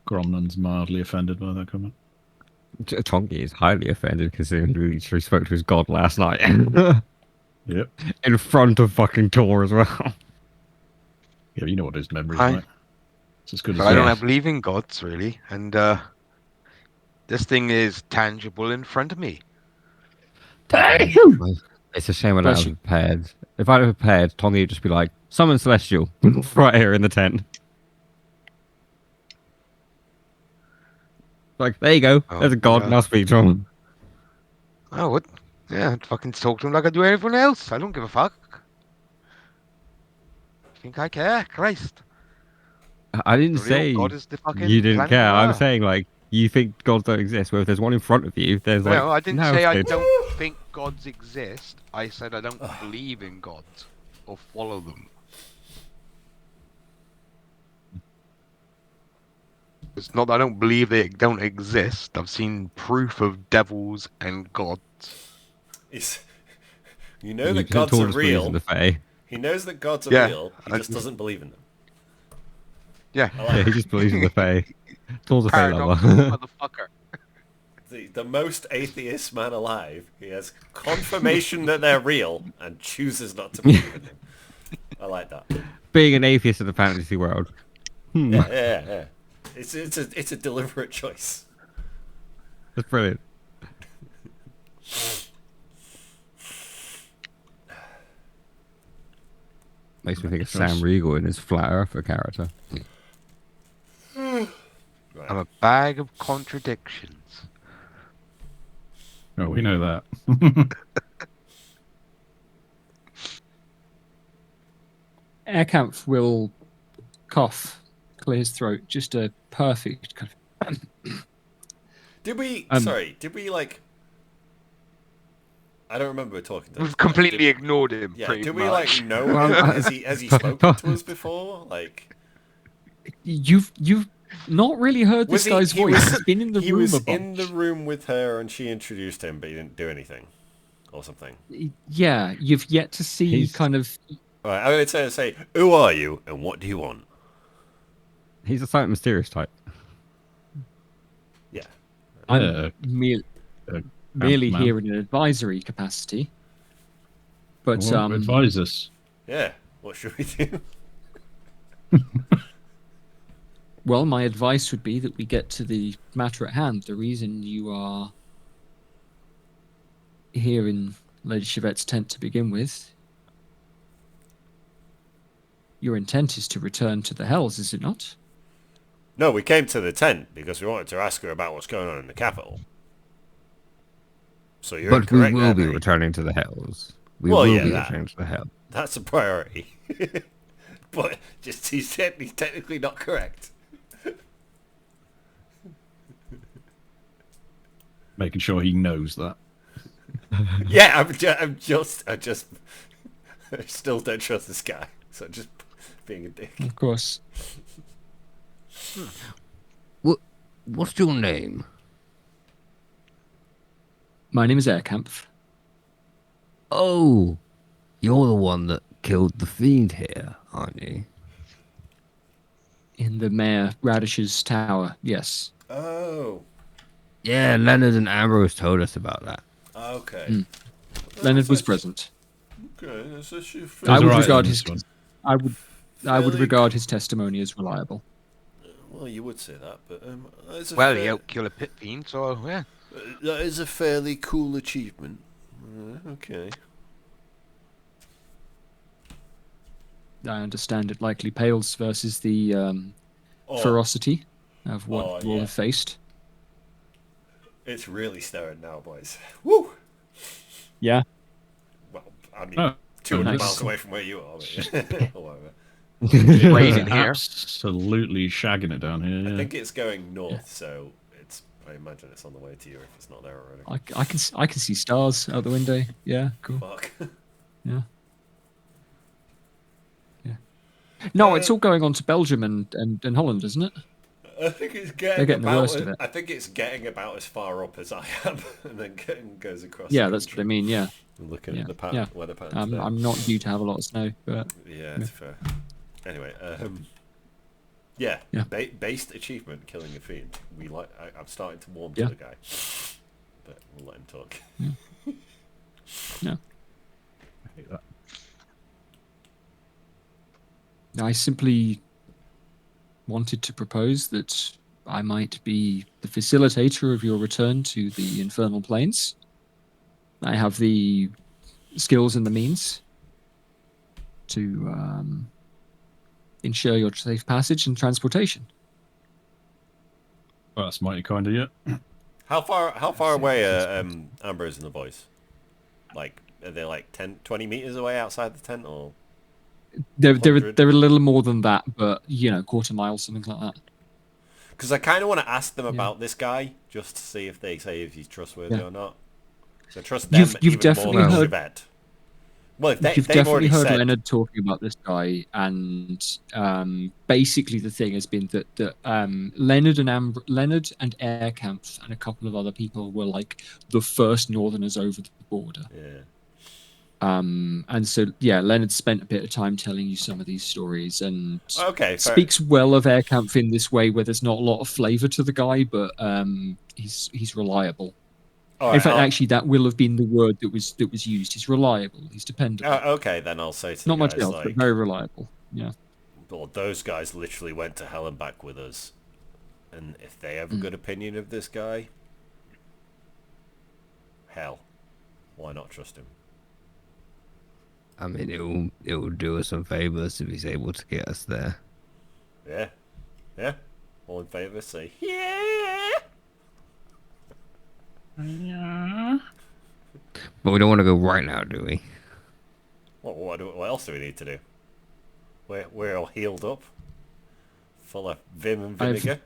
Gromnan's mildly offended by that comment. Tongi is highly offended considering we literally spoke to his god last night. Yep. In front of fucking Tor as well. Yeah, you know what his memory's Hi. like. It's as good as But I don't Yeah. have believe in gods, really, and this thing is tangible in front of me. It's a shame I don't Bless have you. prepared. If I had prepared, Tongi would just be like, summon Celestial right here in the tent. Like, there you go. Oh, There's a god. yeah. Now speak to him. I would. Yeah, I'd fucking talk to him like I do everyone else. I don't give a fuck. Think I care? Christ. I didn't The real say God is the fucking you didn't planet care. I'm Earth. saying, like, you think gods don't exist. Well, if there's one in front of you, there's like. Well, I didn't no, say I kid. don't think gods exist. I said I don't believe in gods or follow them. It's not that I don't believe they don't exist. I've seen proof of devils and gods. You know You that can gods are totally squeeze real. in the Fae. He knows that gods are Yeah, real. He I- just doesn't believe in them. Yeah. I like Yeah, he just believes in the Fae. Tor's a Fae Paradoxical lover. motherfucker. the most atheist man alive. He has confirmation that they're real and chooses not to believe in them. I like that. Being an atheist in the fantasy world. Yeah. It's a deliberate choice. That's brilliant. Makes me think of Sam Riegel in his Flat Earther character. Right. I'm a bag of contradictions. Oh, we know that. Airkampf will cough, clear his throat. Just a perfect kind of. Did we? Um, Sorry. Did we like? I don't remember talking to this We've guy. completely Did, ignored him. yeah. Pretty Did we much. like know Well, him? Has he spoken to us before? Like, You've not really heard this guy's voice. He's been in the he room was a bunch. in the room with her, and she introduced him, but he didn't do anything, or something. Yeah, you've yet to see He's- kind of. All right. I'm going to say, who are you, and what do you want? He's a silent, mysterious type. Yeah. I'm merely man. here in an advisory capacity. But Well, advise us. Yeah. What should we do? well, my advice would be that we get to the matter at hand. The reason you are here in Lady Chevette's tent to begin with. Your intent is to return to the Hells, is it not? No, we came to the tent because we wanted to ask her about what's going on in the capital. So you're But we incorrect will there, be mate. returning to the Hells. We Well, will yeah, be that. returning to the Hells. That's a priority. But just he's technically not correct. Making sure he knows that. Yeah, I still don't trust this guy. So just being a dick. Of course. What's your name? My name is Airkampf. Oh, you're the one that killed the fiend here, aren't you? In the Mayor Radish's tower, yes. Oh, Yeah, Leonard and Ambrose told us about that. okay. Leonard was present. Okay, that's actually I would alright regard in his this one. I would Fairly regard his testimony as reliable. Well, you would say that, but that's a Well, he outkilled a pit fiend, so yeah. that is a fairly cool achievement. Okay. I understand it likely pales versus the Oh, ferocity of what Oh, you all yeah. have faced. it's really stirring now, boys. Woo! Yeah. Well, I mean, Oh, 200 nice. miles away from where you are. But or whatever. Raining here. Absolutely shagging it down here. I Yeah. think it's going north, so I imagine it's on the way to you if it's not there already. I can see stars out the window. Yeah, cool. Fuck. Yeah. Yeah. No, it's all going on to Belgium and Holland, isn't it? I think it's They're getting getting the about. worst of it. I think it's getting about as far up as I am, and then goes across. Yeah, the that's what I country. mean. Yeah. Looking Yeah, at the yeah. weather patterns. there. I'm not due to have a lot of snow, but Yeah, it's fair. Anyway, yeah, Yeah. Based achievement, killing a fiend. I'm starting to warm Yeah. to the guy, but we'll let him talk. yeah. I hate that. I simply wanted to propose that I might be the facilitator of your return to the infernal planes. I have the skills and the means to ensure your safe passage and transportation. Well, that's mighty kind of you. How far away are Ambrose and the boys? Like, are they like 10, 20 meters away outside the tent, or? They're 100? a little more than that, but quarter mile, something like that. Because I kind of want to ask them Yeah. about this guy, just to see if they say if he's trustworthy Yeah. or not. So I trust them You've even definitely more than heard- Chevette. Well, if You've they've definitely already heard said, Leonard talking about this guy, and basically the thing has been that Leonard and Airkampf and a couple of other people were like the first Northerners over the border. yeah. And so Leonard spent a bit of time telling you some of these stories, and Okay, fair. speaks well of Airkampf in this way, where there's not a lot of flavour to the guy, but he's reliable. All In right, fact, I'll- actually, that will have been the word that was used. He's reliable. He's dependable. okay, then I'll say to Not the much guys, else, like, but very reliable. Yeah. well, those guys literally went to hell and back with us. And if they have a good opinion of this guy, hell, why not trust him? I mean, it'll do us some favors if he's able to get us there. Yeah? Yeah? All in favour, say yeah! But we don't want to go right now, do we? What else do we need to do? We're all healed up, full of vim and vinegar.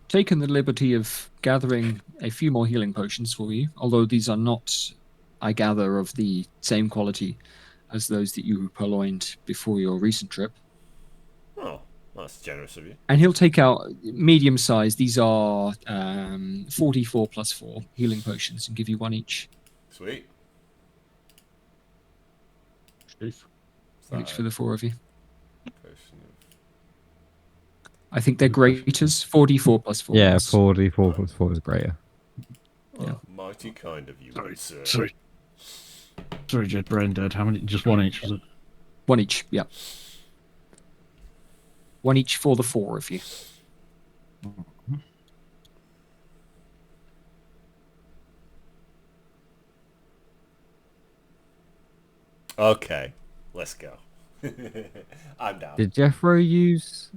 Taken the liberty of gathering a few more healing potions for you, although these are not, I gather, of the same quality as those that you purloined before your recent trip. Oh, that's generous of you. And he'll take out medium size. These are 44 plus 4 healing potions and give you one each. Sweet. One each for the 4 of you. Potion I think they're greaters. 44 plus 4. Yeah, 44 plus 4 is greater. of... Yeah. Oh, mighty kind of you, good sir. Sorry, Jed, brain dead. How many? Just one each, was it? One each, yeah. One each for the 4 of you. Okay, let's go. I'm down. Did Jeffro use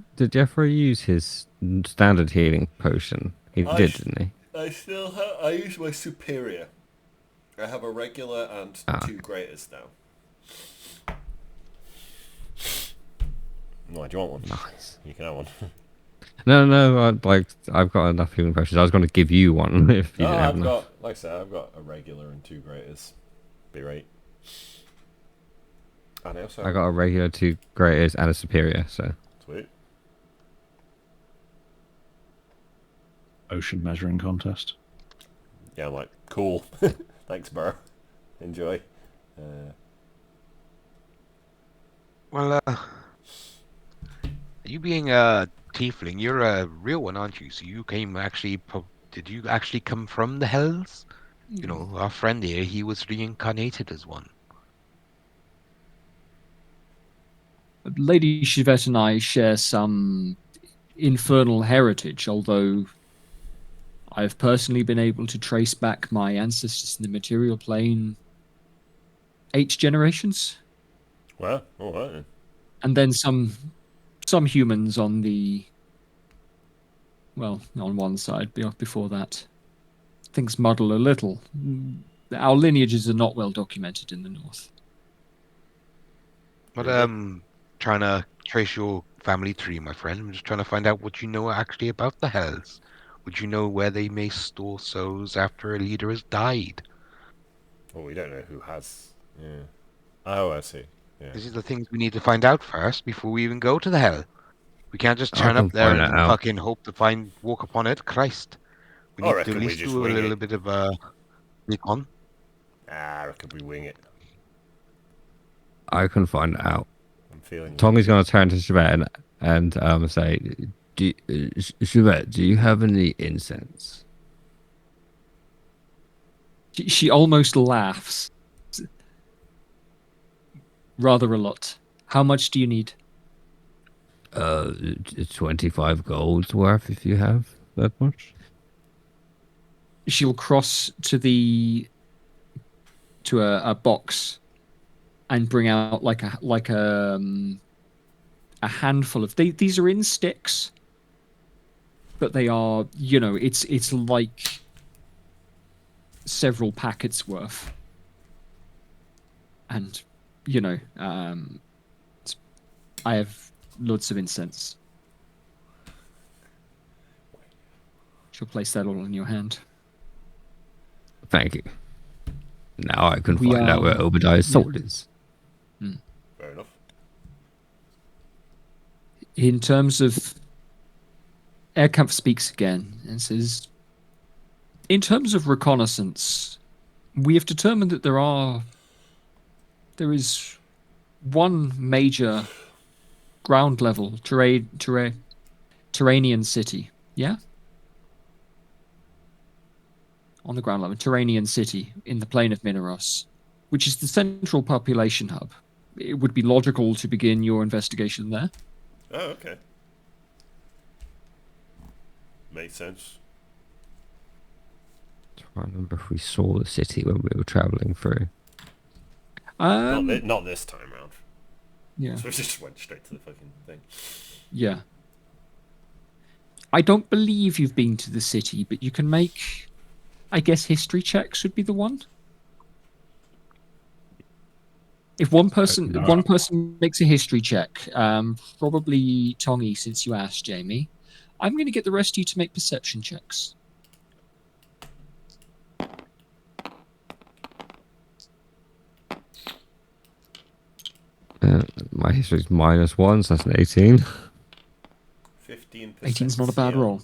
his standard healing potion? He did, didn't he? I still have... I use my superior. I have a regular and 2 greaters now. Why, do you want one? Nice. You can have one. No, I've got enough healing potions. I was going to give you one if you didn't have enough. Like I said, I've got a regular and 2 greaters. Be right. And I also... I got a regular, 2 greaters, and a superior, so... Sweet. Ocean measuring contest. Yeah, I'm like, cool. Thanks, bro. Enjoy. Well, you being a tiefling, you're a real one, aren't you? So you came actually... Did you actually come from the Hells? You know, our friend here, he was reincarnated as one. Lady Chivette and I share some infernal heritage, although I've personally been able to trace back my ancestors in the material plane 8 generations. Well, alright then. And then some humans on the... Well, on one side, before that. Things muddle a little. Our lineages are not well documented in the north. But trying to trace your family tree, my friend. I'm just trying to find out what you know actually about the Hells. Would you know where they may store souls after a leader has died? Well, we don't know who has. Yeah. Oh, I see. Yeah. These are the things we need to find out first before we even go to the Hell. We can't just I turn can up there find and that out. fucking hope to walk upon it. Christ. We I need to reckon at we least just do a wing little it. bit of recon. I reckon we wing it. I can find it out. I'm feeling... Tongi's going to turn to Chivette and say, Chivette, do you have any incense? She almost laughs. Rather a lot. How much do you need? 25 gold's worth if you have that much. She'll cross to a box and bring out like a handful of these are in sticks, but they are, you know, it's like several packets worth, and you know, I have loads of incense. She'll place that all in your hand. Thank you. Now I can find out where Obadiah's sword is. Fair enough. In terms of... Airkampf speaks again and says, in terms of reconnaissance, we have determined that there is one major ground level Terranian city. Yeah? On the ground level, Terranian city in the plain of Mineros, which is the central population hub. It would be logical to begin your investigation there. Oh, okay. Makes sense. I remember if we saw the city when we were traveling through. Not this time round. Yeah. So we just went straight to the fucking thing. Yeah. I don't believe you've been to the city, but you can make, I guess, history checks would be the one. If one person makes a history check, probably Tongi, since you asked, Jamie, I'm going to get the rest of you to make perception checks. My history's -1, so that's an 18. 15%. 18's not a bad roll.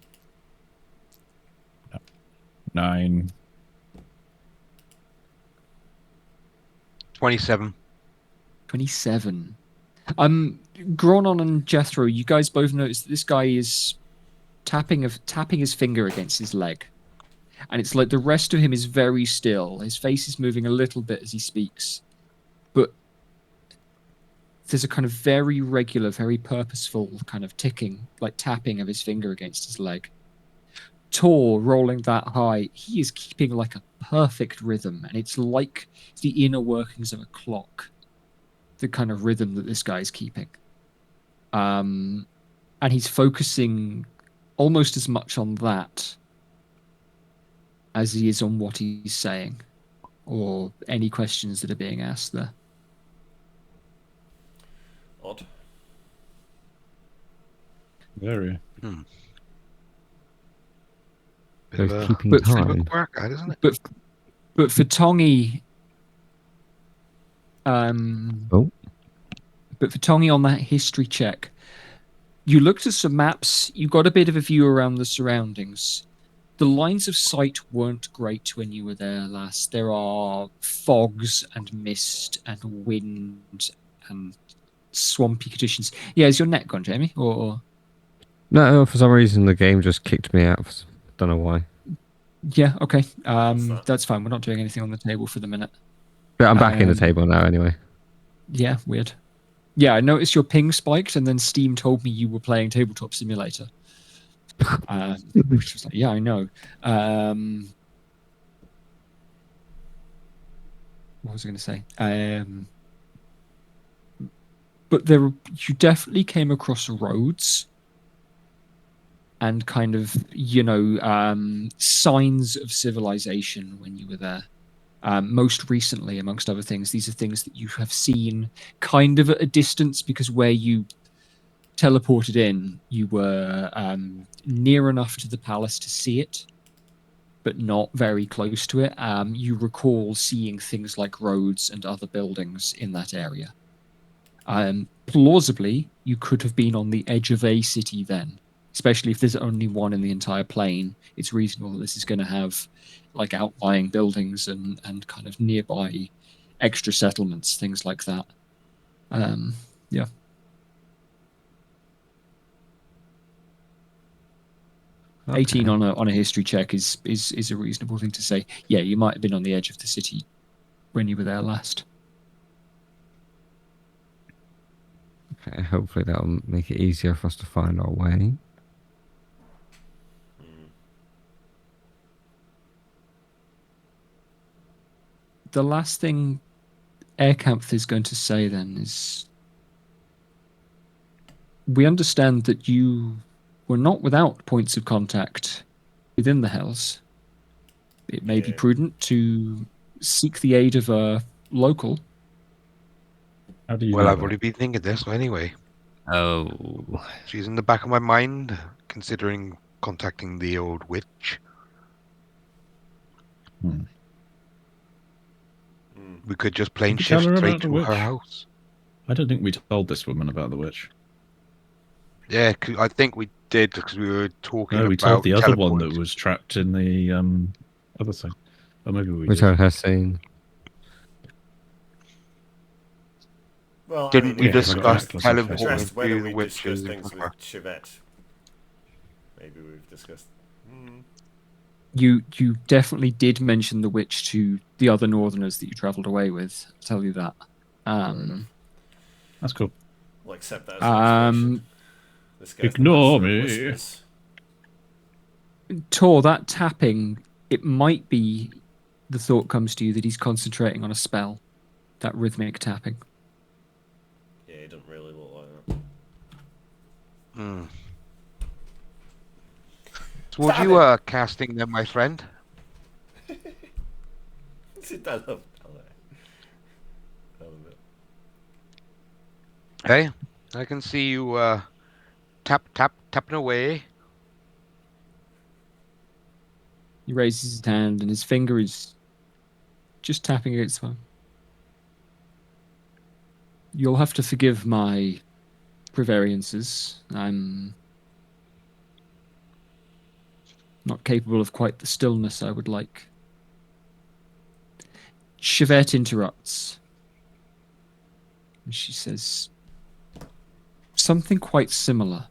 9. 27. 27. Gronon and Jethro, you guys both notice that this guy is tapping his finger against his leg. And it's like the rest of him is very still. His face is moving a little bit as he speaks. But there's a kind of very regular, very purposeful kind of ticking, like tapping of his finger against his leg. Tor, rolling that high, he is keeping like a perfect rhythm. And it's like the inner workings of a clock. The kind of rhythm that this guy is keeping. And he's focusing almost as much on that as he is on what he's saying or any questions that are being asked there. Odd. Very. Bit of a Keeping But- time. workout, isn't it? But for Tongi, Oh. but for Tongi on that history check, you looked at some maps, you got a bit of a view around the surroundings. The lines of sight weren't great when you were there last. There are fogs and mist and wind and swampy conditions. Yeah, is your net gone, Jamie? Or No, for some reason the game just kicked me out. Don't know why. yeah, okay. that? That's fine. We're not doing anything on the table for the minute. But I'm back in the table now anyway. Yeah, weird. Yeah, I noticed your ping spiked, and then Steam told me you were playing Tabletop Simulator. Which was like, yeah, I know. What was I going to say? But you definitely came across roads and kind of, signs of civilization when you were there. Most recently, amongst other things, these are things that you have seen kind of at a distance because where you teleported in, you were near enough to the palace to see it, but not very close to it. You recall seeing things like roads and other buildings in that area. Plausibly, you could have been on the edge of a city then, especially if there's only one in the entire plane. It's reasonable that this is going to have like outlying buildings and kind of nearby extra settlements, things like that. Yeah. Okay. 18 on a history check is a reasonable thing to say. Yeah, you might have been on the edge of the city when you were there last. Okay, hopefully that'll make it easier for us to find our way. The last thing Airkampf is going to say then is, we understand that you were not without points of contact within the Hells. It may be Yeah. prudent to seek the aid of a local. How do you Well, know I've that? already been thinking this anyway. Oh. She's in the back of my mind, considering contacting the old witch. We could just plain Did you tell shift her straight about the to her witch? house. I don't think we told this woman about the witch. Yeah, I think we did because we were talking No, about we told the other one that teleport. was trapped in the other thing. Or maybe we Which did. I have seen. Well, Didn't we yeah, 'cause I got discuss reckless and teleporting addressed whether to the we witches discussed in things front of with her? Chivette. Maybe we've discussed. You definitely did mention the witch to the other Northerners that you travelled away with. I'll tell you that. That's cool. We'll accept that as an explanation. This guy's the Ignore master of me. whispers. Tor, that tapping, it might be the thought comes to you that he's concentrating on a spell. That rhythmic tapping. Yeah, it doesn't really look like that. Hmm. So what you are casting then, my friend? I love it. Hey, I can see you tapping away. He raises his hand and his finger is just tapping against one. You'll have to forgive my prevariances. I'm not capable of quite the stillness I would like. Chevette interrupts. And she says something quite similar.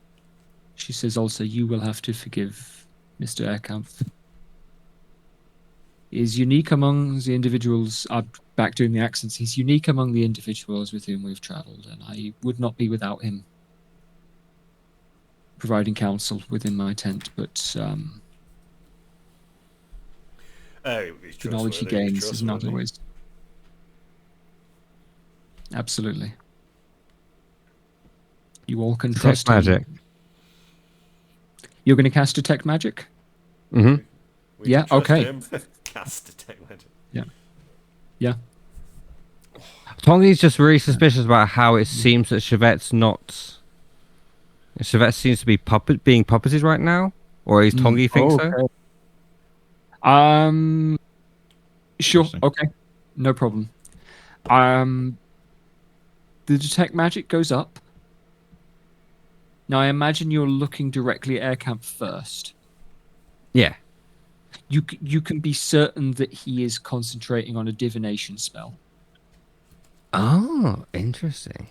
She says also, you will have to forgive Mr. Ehrkampf. He is unique among the individuals, back doing the accents, he's unique among the individuals with whom we've travelled, and I would not be without him providing counsel within my tent, but He's the knowledge he trustworthy, gains is not always... Absolutely. You all can trust Detect magic. him. You're going to cast Detect Magic? Mm-hmm. We Yeah, can trust okay. him. Cast Detect Magic. Yeah. Tongi's just really suspicious about how it seems that Chevette's not. Chevette seems to be being puppeted right now, or at least Tongi thinks so. Okay. Sure. Interesting. Okay. No problem. The Detect Magic goes up. Now, I imagine you're looking directly at Ehrkampf first. Yeah. You can be certain that he is concentrating on a divination spell. Oh, interesting.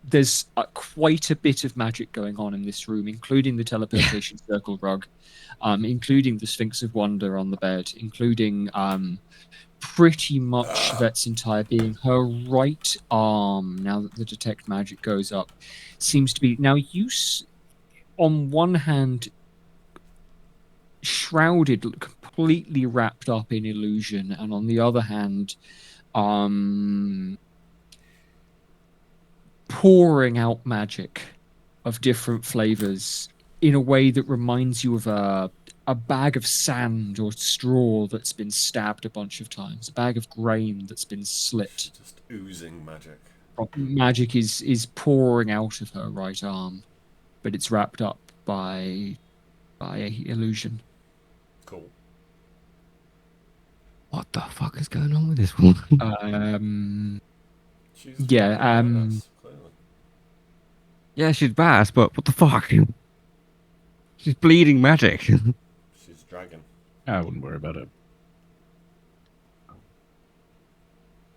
There's quite a bit of magic going on in this room, including the teleportation circle rug, including the Sphinx of Wonder on the bed, including pretty much Chevette's entire being. Her right arm, now that the Detect Magic goes up, seems to be... Now, on one hand, shrouded, completely wrapped up in illusion, and on the other hand, pouring out magic of different flavors in a way that reminds you of a bag of sand or straw that's been stabbed a bunch of times, a bag of grain that's been slit. Just oozing magic. Magic is pouring out of her right arm, but it's wrapped up by illusion. Cool. What the fuck is going on with this woman? She's Yeah, badass, clearly. Yeah, she's badass, but what the fuck? She's bleeding magic. She's a dragon. I wouldn't worry about it.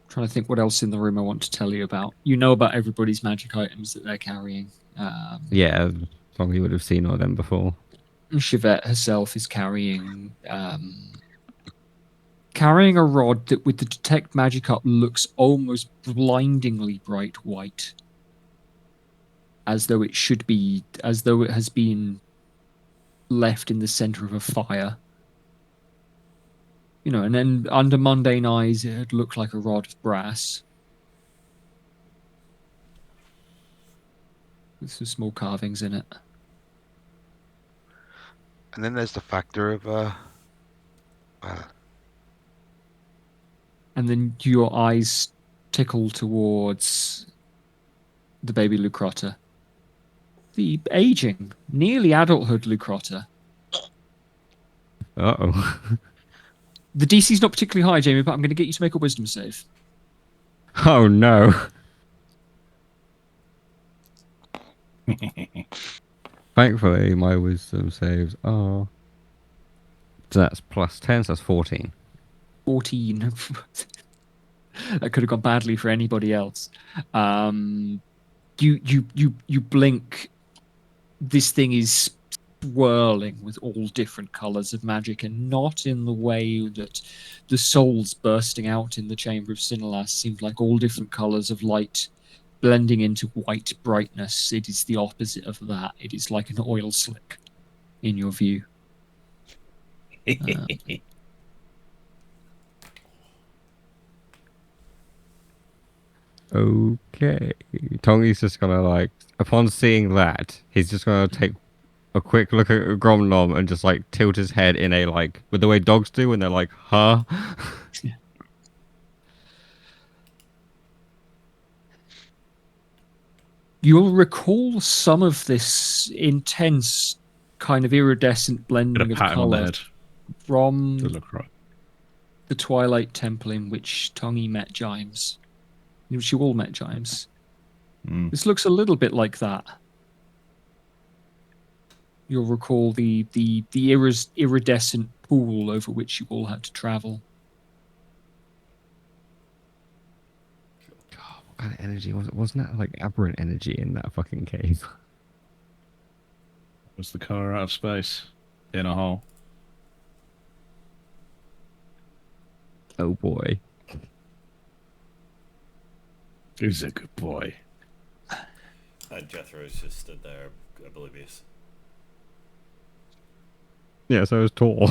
Trying to think what else in the room I want to tell you about. You know about everybody's magic items that they're carrying. Yeah, Tongi would have seen all them before. Chevette herself is carrying a rod that, with the Detect Magic up, looks almost blindingly bright white, as though it has been left in the center of a fire. You know, and then under mundane eyes, it looked like a rod of brass with some small carvings in it. And then there's the factor of And then your eyes tickle towards the baby Lucrotta. The aging, nearly adulthood Lucrotta. Uh-oh. The DC's not particularly high, Jamie, but I'm going to get you to make a wisdom save. Oh, no. Thankfully, my wisdom saves are... So that's plus 10, so that's 14. 14. That could have gone badly for anybody else. You blink. This thing is swirling with all different colors of magic, and not in the way that the souls bursting out in the Chamber of Sinalas seemed like all different colors of light blending into white brightness. It is the opposite of that. It is like an oil slick. in your view. Okay. Tongi's just gonna like, upon seeing that, he's just gonna take a quick look at Gromnom and just like tilt his head in a like, with the way dogs do when they're like, huh? You'll recall some of this intense kind of iridescent Get a blending of pat on the color head. from To look right. the Twilight Temple in which Tongi met Jimes. In which you all met Jimes. Mm. This looks a little bit like that. You'll recall the iridescent pool over which you all had to travel. God, what kind of energy was it? Wasn't that like aberrant energy in that fucking cave? Was the car out of space? In a hole. Oh boy. Who's a good boy? And Jethro's just stood there, oblivious. Yeah, so it's Tor.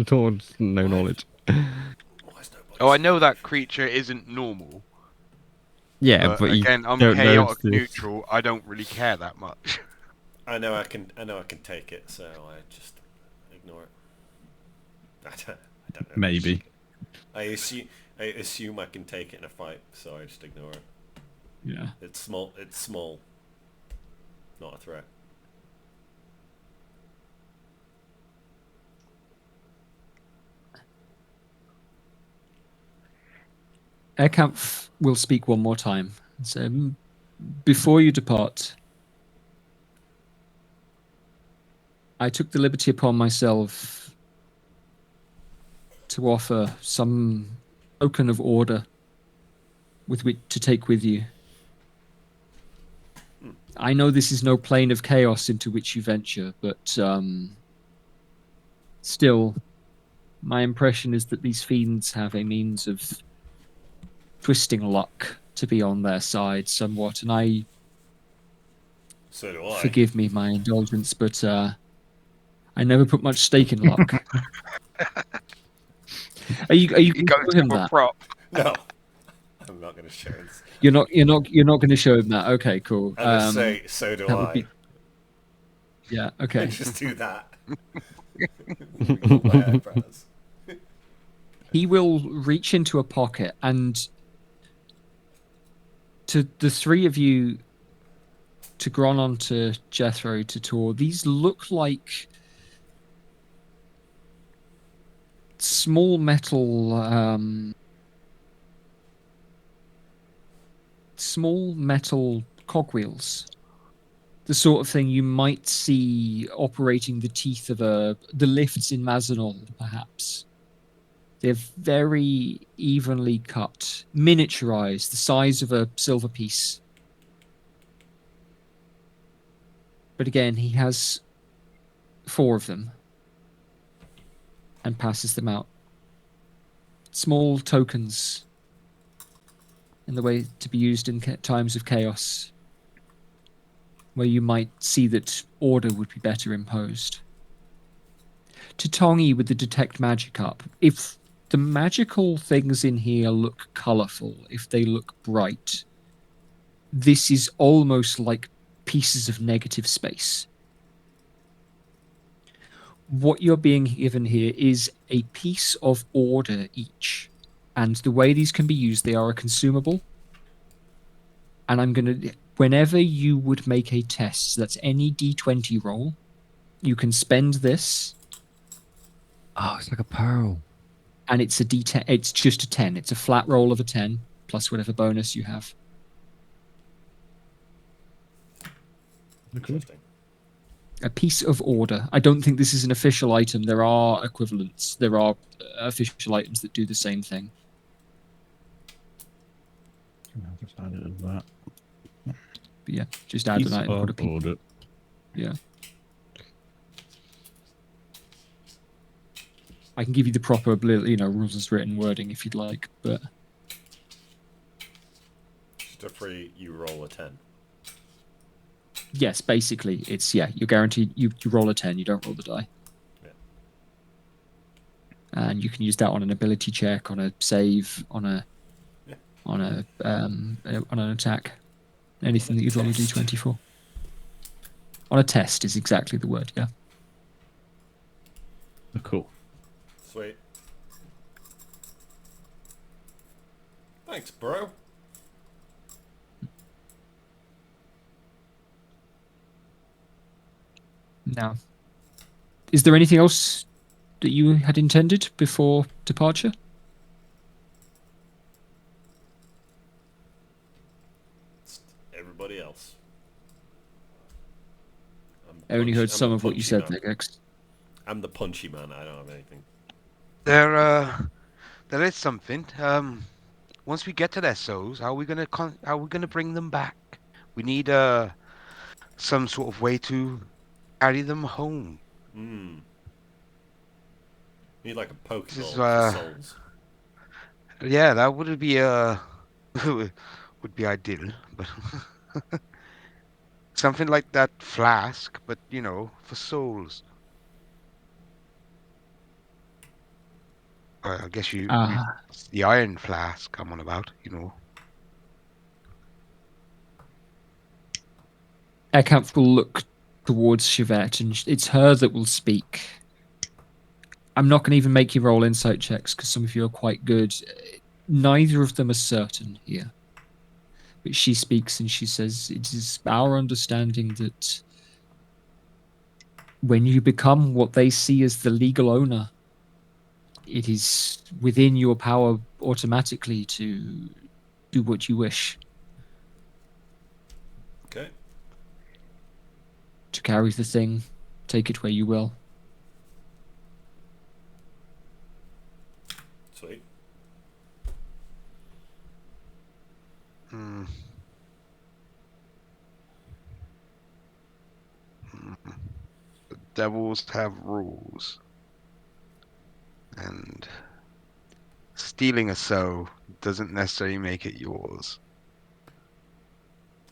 Tor's no knowledge. Why is nobody Oh, I know saying that anything? creature isn't normal, Yeah, but but you again, I'm don't know chaotic it's this. neutral. I don't really care that much. I know I can take it, so I just ignore it. I don't know. Maybe. I assume I can take it in a fight, so I just ignore it. Yeah. It's small. Not a threat. Airkampf will speak one more time. So, before you depart, I took the liberty upon myself to offer some token of order with which to take with you. I know this is no plane of chaos into which you venture, but still, my impression is that these fiends have a means of twisting luck to be on their side somewhat, and So do I. forgive me my indulgence, but I never put much stake in luck. Are you He going to goes show him for a that? No, prop. I'm not going to share this. You're not going to show him that. Okay, cool. I'm going to say, so do that would I. be- Yeah. Okay. Just do that. Wiggle my eyebrows. He will reach into a pocket, and to the three of you, to Gronon, to Jethro, to Tor, these look like small metal cogwheels, the sort of thing you might see operating the teeth of the lifts in Mazanol, perhaps. They're very evenly cut, miniaturized, the size of a silver piece. But again, he has 4 of them and passes them out. Small tokens in the way to be used in times of chaos, where you might see that order would be better imposed. To Tongi with the detect magic up, if the magical things in here look colourful, if they look bright, this is almost like pieces of negative space. What you're being given here is a piece of order each. And the way these can be used, they are a consumable. And I'm going to, whenever you would make a test, so that's any d20 roll, you can spend this. Oh, it's like a pearl. And it's a d10, it's just a 10. It's a flat roll of a 10, plus whatever bonus you have. Interesting. A piece of order. I don't think this is an official item. There are equivalents. There are official items that do the same thing. I'll just add it as that. But yeah, just add Piece an item. of Put a piece. order. Yeah. I can give you the proper, rules as written wording if you'd like, but Just a free, you roll a 10. Yes, basically, it's you're guaranteed. You roll a 10, you don't roll the die, Yeah. and you can use that on an ability check, on a save, on a Yeah. on an attack, anything that you'd roll a Test. d20 for. On a test is exactly the word. Yeah. Oh, cool. Sweet. Thanks, bro. Now, is there anything else that you had intended before departure? It's everybody else. I only heard I'm the some of what you punchy said, man. Vegex. I'm the punchy man. I don't have anything. There is something. Once we get to their souls, how are we gonna bring them back? We need some sort of way to carry them home. Hmm. Need like a This is Pokeball for souls. yeah, that would be would be ideal, but something like that flask, but for souls. I guess it's the iron flask I'm on about. Aircamp will look towards Chivette, and it's her that will speak. I'm not going to even make you roll insight checks because some of you are quite good. Neither of them are certain here. But she speaks and she says, "It is our understanding that when you become what they see as the legal owner, it is within your power automatically to do what you wish, Okay. to carry the thing, take it where you will." Sweet. Hmm. Hmm. The devils have rules, and stealing a soul doesn't necessarily make it yours.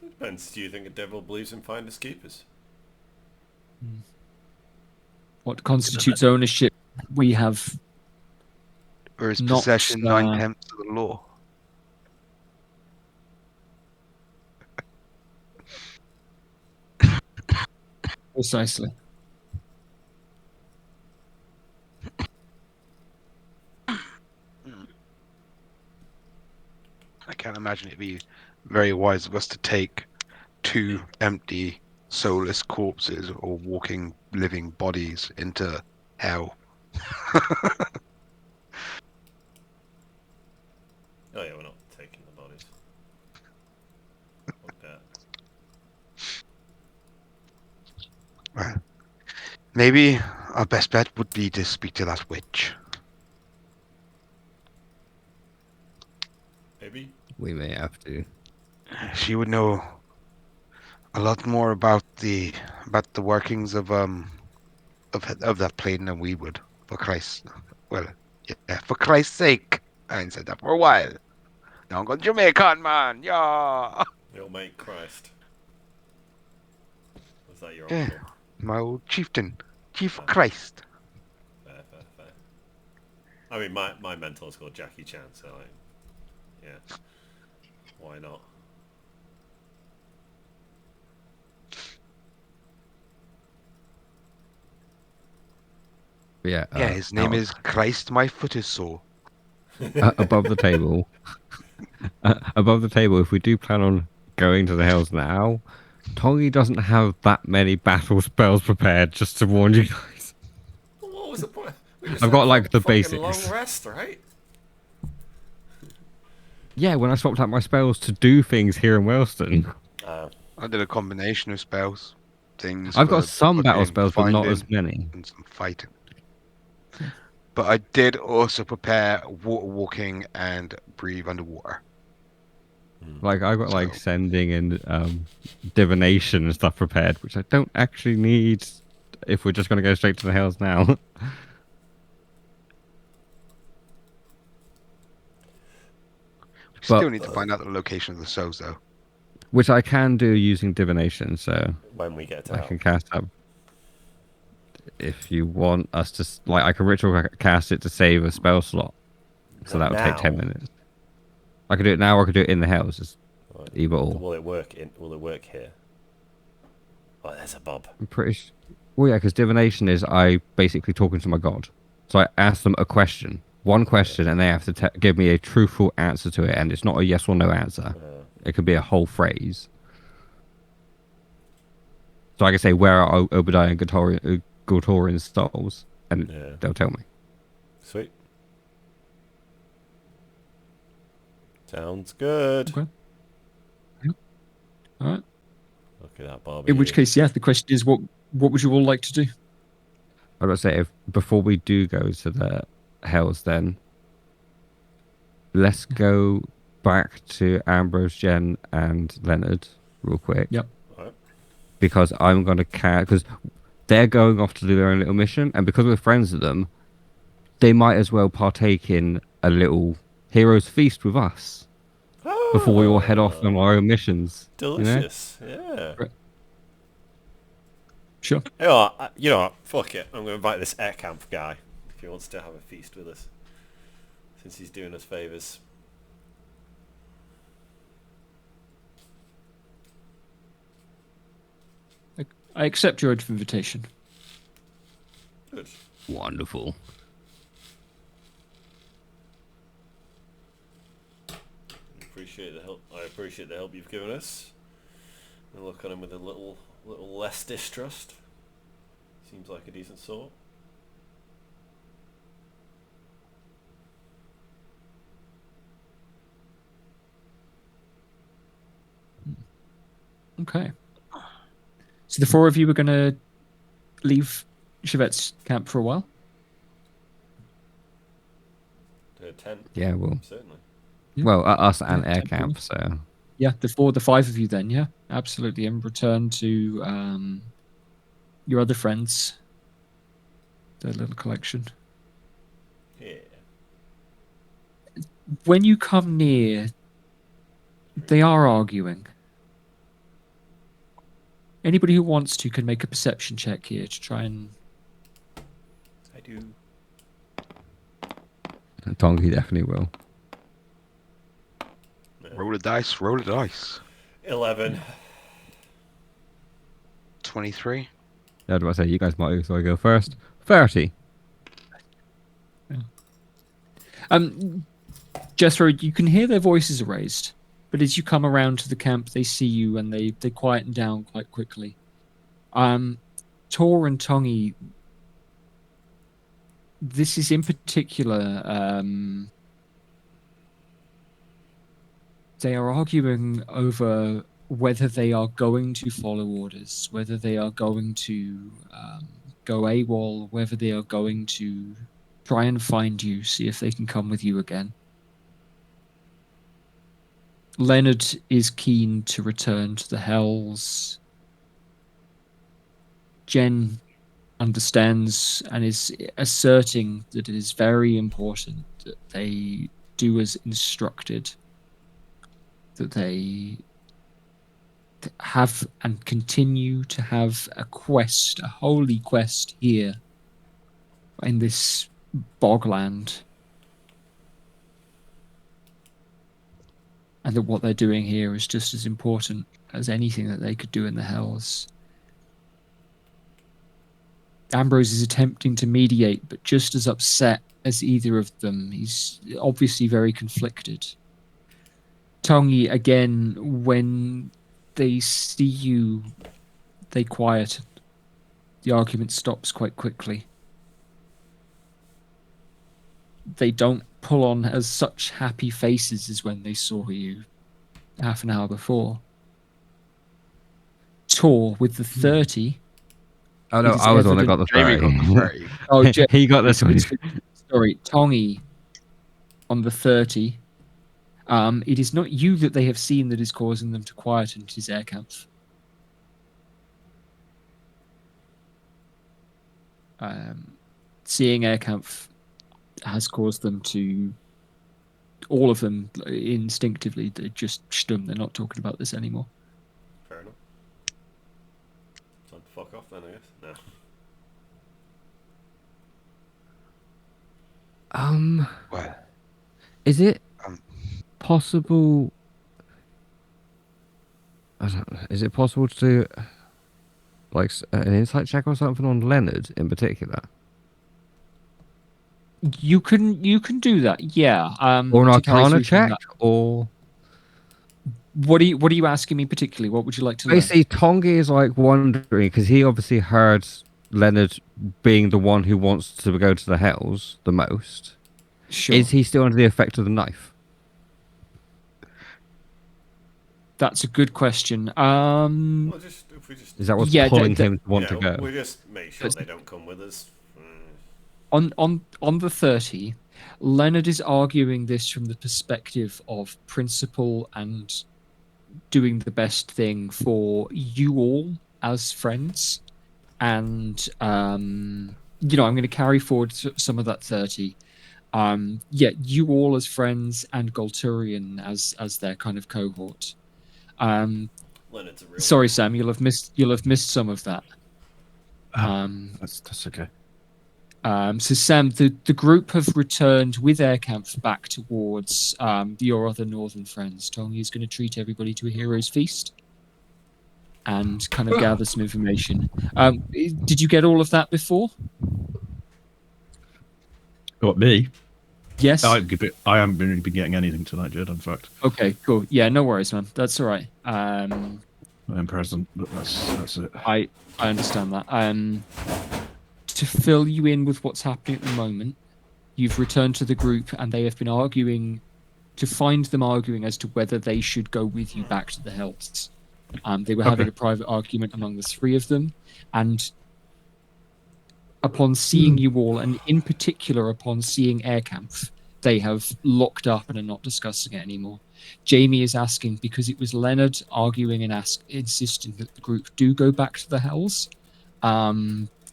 It depends. Do you think a devil believes in finders keepers? What constitutes ownership? We have Or is not possession nine-tenths of the law? precisely. Hmm. I can't imagine it'd be very wise of us to take two empty, soulless corpses or walking, living bodies into hell. Oh yeah, we're not taking the bodies. Fuck that. Well, maybe our best bet would be to speak to that witch. Maybe. We may have to. She would know a lot more about the workings of that plane than we would. For Christ, well, yeah, for Christ's sake, I ain't said that for a while. Now I'm going Jamaican, man. Yeah, Your mate Christ. Was that your yeah, uncle? my old chieftain, Chief Ah, Christ. fair, fair, fair. I mean, my mentor's called Jackie Chan, so like, yeah, why not? But yeah, Yeah, his name is Christ. My foot is sore. above the table. Above the table, if we do plan on going to the hills now, Tongi doesn't have that many battle spells prepared, just to warn you guys. Well, what was the point? We just I've had got a like the fucking long basics. rest, right? Yeah, when I swapped out my spells to do things here in Wellston. I did a combination of spells, things I've got for some battle looking, spells, but not as finding, many. and some fighting. But I did also prepare water walking and breathe underwater. Like I've got like So sending and divination and stuff prepared, which I don't actually need if we're just going to go straight to the hills now. we But still need to find out the location of the souls, though. which I can do using divination. So when we get to I hell. can cast up. If you want us to, I can ritual cast it to save a spell slot. So that would take 10 minutes. I could do it now, or I could do it in the house. It's either or. Will it work? Will it work here? Oh, there's a Bob. I'm pretty sure. Well, yeah, because divination is I basically talking to my god. So I ask them a question, one question, and they have to give me a truthful answer to it, and it's not a yes or no answer. It could be a whole phrase. So I can say, where are Obadiah and Gultorian's souls? And they'll tell me. Sweet. Sounds good. Okay. All right. Look at that, Bobby. In which case, yeah, the question is, what would you all like to do? I would say, if before we do go to the hells, then let's go back to Ambrose, Jen, and Leonard real quick. Yep. Right. Because I'm going to because they're going off to do their own little mission, and because we're friends with them, they might as well partake in a little hero's feast with us before we all head off on our own missions. Delicious. Yeah. Right. Sure. You know what? Fuck it. I'm going to invite this air camp guy if he wants to have a feast with us, since he's doing us favours. I accept your invitation. Good. Wonderful. Appreciate the help. I appreciate the help you've given us. I'll look at him with a little less distrust. Seems like a decent sort. Okay. So the four of you are going to leave Chevette's camp for a while? To a tent. Yeah, well. Certainly. Yeah. Well, us and Yeah, air temporary. camp, so. Yeah, the five of you then, yeah, absolutely. And return to your other friends, their little collection. Yeah. When you come near, they are arguing. Anybody who wants to can make a perception check here to try and... I do. Tongi definitely will. Roll a dice, roll a dice. 11. 23. Yeah, do I say you guys might, so I go first. 30. Jethro, you can hear their voices are raised, but as you come around to the camp, they see you and they quieten down quite quickly. Tor and Tongi, this is in particular, they are arguing over whether they are going to follow orders, whether they are going to go AWOL, whether they are going to try and find you, see if they can come with you again. Leonard is keen to return to the Hells. Jen understands and is asserting that it is very important that they do as instructed, that they have and continue to have a quest, a holy quest here in this bogland. And that what they're doing here is just as important as anything that they could do in the Hells. Ambrose is attempting to mediate, but just as upset as either of them. He's obviously very conflicted. Tongi, again, when they see you, they quiet. The argument stops quite quickly. They don't pull on as such happy faces as when they saw you half an hour before. Tor with the 30. Oh no, I was the one that got the Jamie 30. got the 30. Oh, Jed, he got this one. sorry, Tongi on the 30. It is not you that they have seen that is causing them to quieten. It is Airkampf. Seeing Airkampf has caused them to, all of them instinctively, they're just stunned. They're not talking about this anymore. then, I guess. No. Well, Is it um, possible? I don't know. Is it possible to do like an insight check or something on Leonard in particular, You can do that, yeah. or an To carry Arcana through from check, that. or What are you asking me particularly? What would you like to learn? basically Tongi is like wondering because he obviously heard Leonard being the one who wants to go to the Hells the most. Sure. Is he still under the effect of the knife? That's a good question. Well, if we just Is that what's Yeah, pulling him to want to go? we just make sure they don't come with us. on the 30, Leonard is arguing this from the perspective of principle and doing the best thing for you all as friends. And I'm going to carry forward some of that 30. You all as friends and Golturian as their kind of cohort. Leonard's a real Sorry, Sam, you'll have missed some of that. That's okay. So Sam, the group have returned with air camp back towards your other northern friends. Tongi is going to treat everybody to a hero's feast and kind of gather some information. Did you get all of that before? What, me? Yes. I haven't really been getting anything tonight, Jed, in fact. Okay, cool. Yeah, no worries, man. That's all right. I am present, but that's it. I understand that. To fill you in with what's happening at the moment, you've returned to the group and they have been arguing as to whether they should go with you back to the Hells. They were having a private argument among the three of them, and upon seeing you all, and in particular upon seeing Airkampf, they have locked up and are not discussing it anymore. Jamie is asking, because it was Leonard arguing and insisting that the group do go back to the Hells,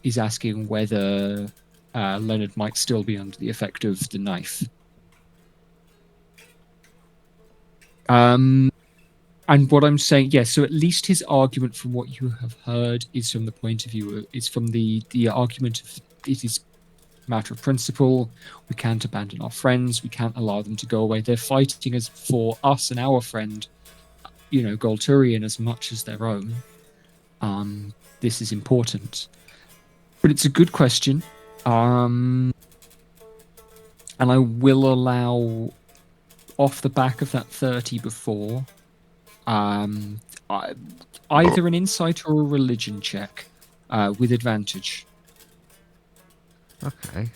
is asking whether Leonard might still be under the effect of the knife. And what I'm saying, so at least his argument from what you have heard is from the point of view, is from the argument of it is a matter of principle. We can't abandon our friends. We can't allow them to go away. They're fighting as for us and our friend, Golturian, as much as their own. This is important. But it's a good question. And I will allow, off the back of that 30 before, either an insight or a religion check with advantage. Okay.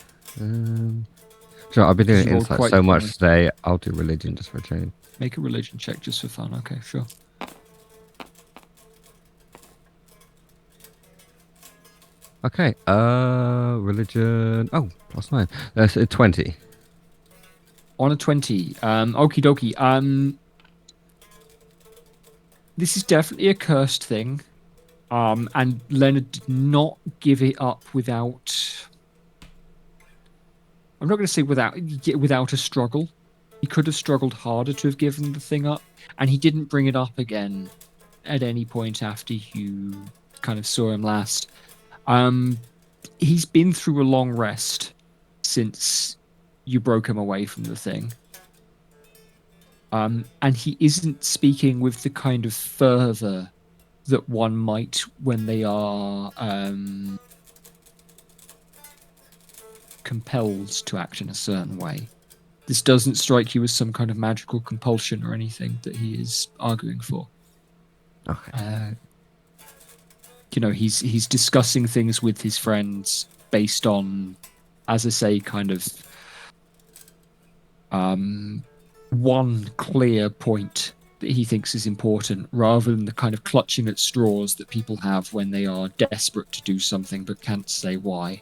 So I've been doing You rolled insight quite so much nice. today. I'll do religion just for a change. Make a religion check just for fun. Okay, sure. Okay. Religion. Oh, +9. That's a 20. On a 20. Okie dokie. This is definitely a cursed thing. And Leonard did not give it up without... I'm not going to say without a struggle. He could have struggled harder to have given the thing up, and he didn't bring it up again at any point after you kind of saw him last. He's been through a long rest since you broke him away from the thing. And he isn't speaking with the kind of fervor that one might when they are compelled to act in a certain way. This doesn't strike you as some kind of magical compulsion or anything that he is arguing for. Okay. He's discussing things with his friends based on, as I say, kind of one clear point that he thinks is important, rather than the kind of clutching at straws that people have when they are desperate to do something but can't say why.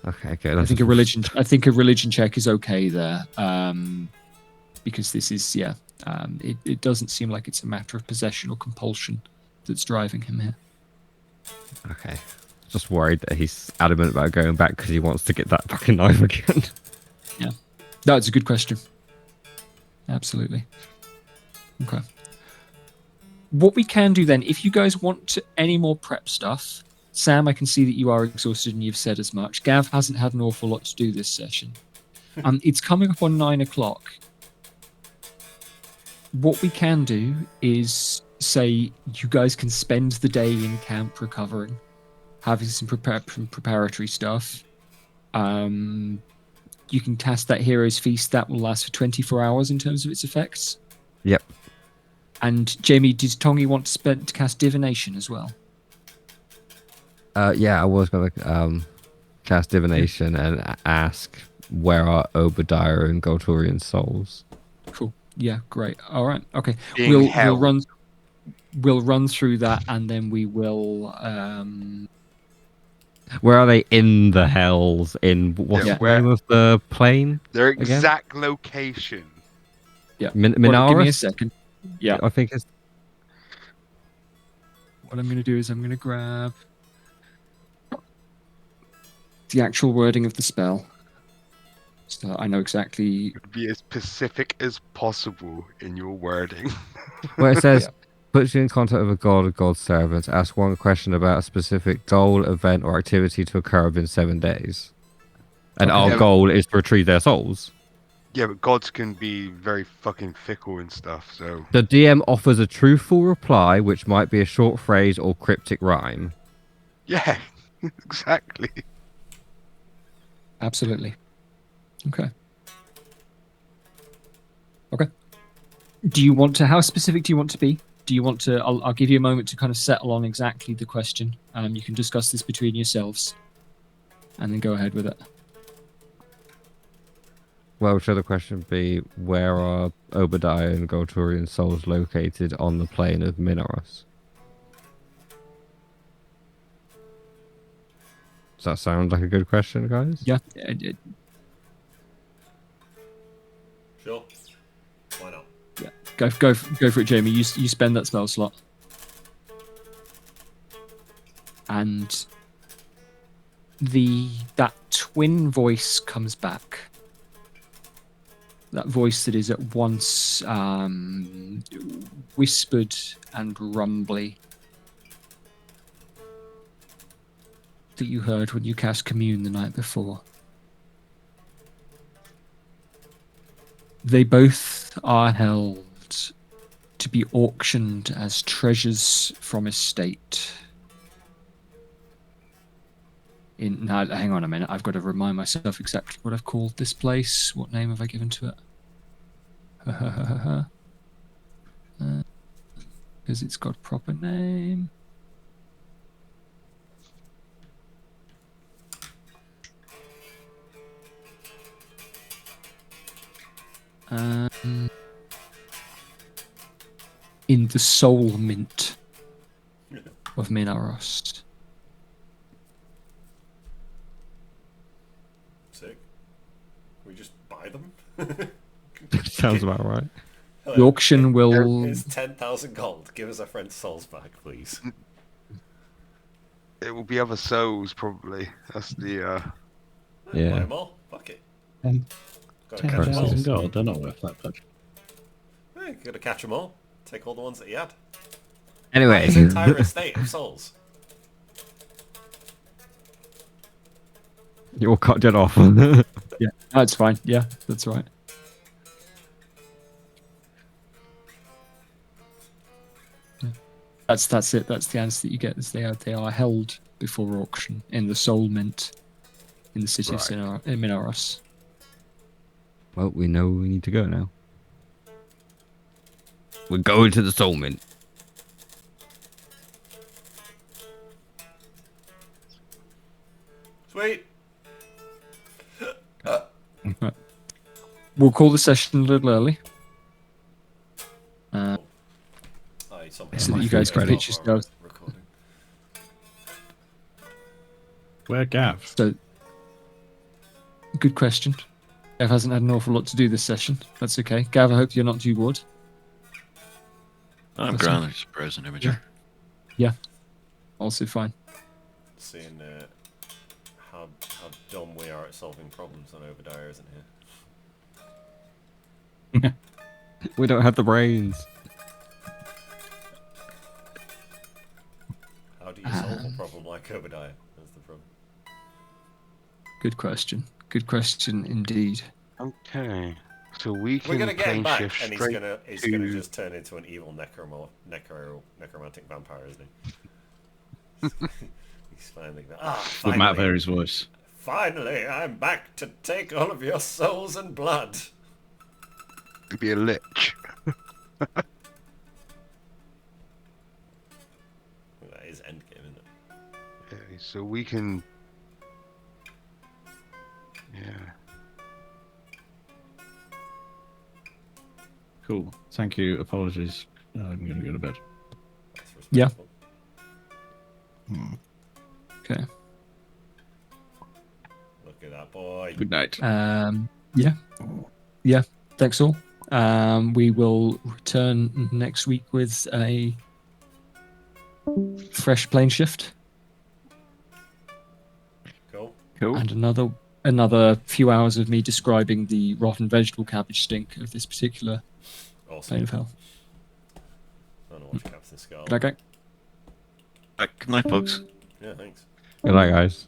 Okay, good. I think a religion check is okay there, because this is it doesn't seem like it's a matter of possession or compulsion that's driving him here. Okay. Just worried that he's adamant about going back because he wants to get that fucking knife again. Yeah, that's a good question. Absolutely. Okay. What we can do then, if you guys want any more prep stuff, Sam, I can see that you are exhausted and you've said as much. Gav hasn't had an awful lot to do this session. It's coming up on 9 o'clock. What we can do is say you guys can spend the day in camp recovering, having some preparatory stuff. You can cast that Hero's Feast. That will last for 24 hours in terms of its effects. Yep. And Jamie, did Tongi want to cast Divination as well? Yeah, I was going to cast Divination and ask where are Obadiah and Golturian's souls. Cool. Yeah, great. All right. Okay. Being held. We'll run through that, and then we will. Where are they in the hells? In what's Yeah, the name of the plane? Their again? exact location. Yeah. Minaris? Well, give me a second. Yeah. I think it's. What I'm going to do is I'm going to grab the actual wording of the spell, so I know exactly. Be as specific as possible in your wording. Where it says, Yeah. puts you in contact with a god or god's servant, ask one question about a specific goal, event, or activity to occur within 7 days. And our Yeah. goal is to retrieve their souls. Yeah, but gods can be very fucking fickle and stuff, so... The DM offers a truthful reply, which might be a short phrase or cryptic rhyme. Yeah, exactly. Absolutely. Okay. Okay. Do you want to? How specific do you want to be? Do you want to? I'll give you a moment to kind of settle on exactly the question. You can discuss this between yourselves, and then go ahead with it. Well, should the question be, where are Obadiah and Golturian's souls located on the plane of Minaros? Does that sound like a good question, guys? Yeah. Sure. Why not? Yeah. Go for it, Jamie. You spend that spell slot, and that twin voice comes back. That voice that is at once whispered and rumbly that you heard when you cast Commune the night before. They both are held to be auctioned as treasures from estate. Now, hang on a minute. I've got to remind myself exactly what I've called this place. What name have I given to it? Because it's got a proper name. In the Soul Mint of Minaros. Sick. We just buy them? Sounds about right. The auction will... It's 10,000 gold. Give us our friend's souls back, please. It will be other souls, probably. That's the, Buy Yeah. them all. Fuck it. And Gotta catch them all. 10,000 gold, they're not worth that much. Hey, gotta catch them all. Take all the ones that he had. Anyway, His entire estate of souls. you're cut Jed off. Yeah, that's fine. Yeah, that's right. Yeah. That's it. That's the answer that you get. Is they are held before auction in the Soul Mint in the city of Minaros. Well, we know we need to go now. We're going to the Soul Mint. Sweet. Right. We'll call the session a little early. Aye, somehow So that my you guys can fingers pitch are yourselves. recording. Where Gav? So, good question. Gav hasn't had an awful lot to do this session. That's okay. Gav, I hope you're not too bored. I'm That's grand. It's a present imager. Also fine. Seeing how dumb we are at solving problems on Obadiah isn't here. We don't have the brains. Good question. Good question indeed. Okay. So we We're can gonna get him plane back, shift and he's straight gonna to... just turn into an evil necromantic vampire, isn't he? He's finally With Matt finally, Berry's voice. finally, I'm back to take all of your souls and blood. be a lich. That is endgame, isn't it? Okay, so we can... Yeah. Cool. Thank you. Apologies. I'm going to go to bed. That's Yeah. respectful. Okay. Look at that boy. Good night. Yeah. Yeah. Thanks all. We will return next week with a fresh plane shift Cool. Cool. and another few hours of me describing the rotten vegetable cabbage stink of this particular Awesome. plane of hell. I don't know what Captain Skull. Okay. Good night, folks. Yeah, thanks. Good night, guys.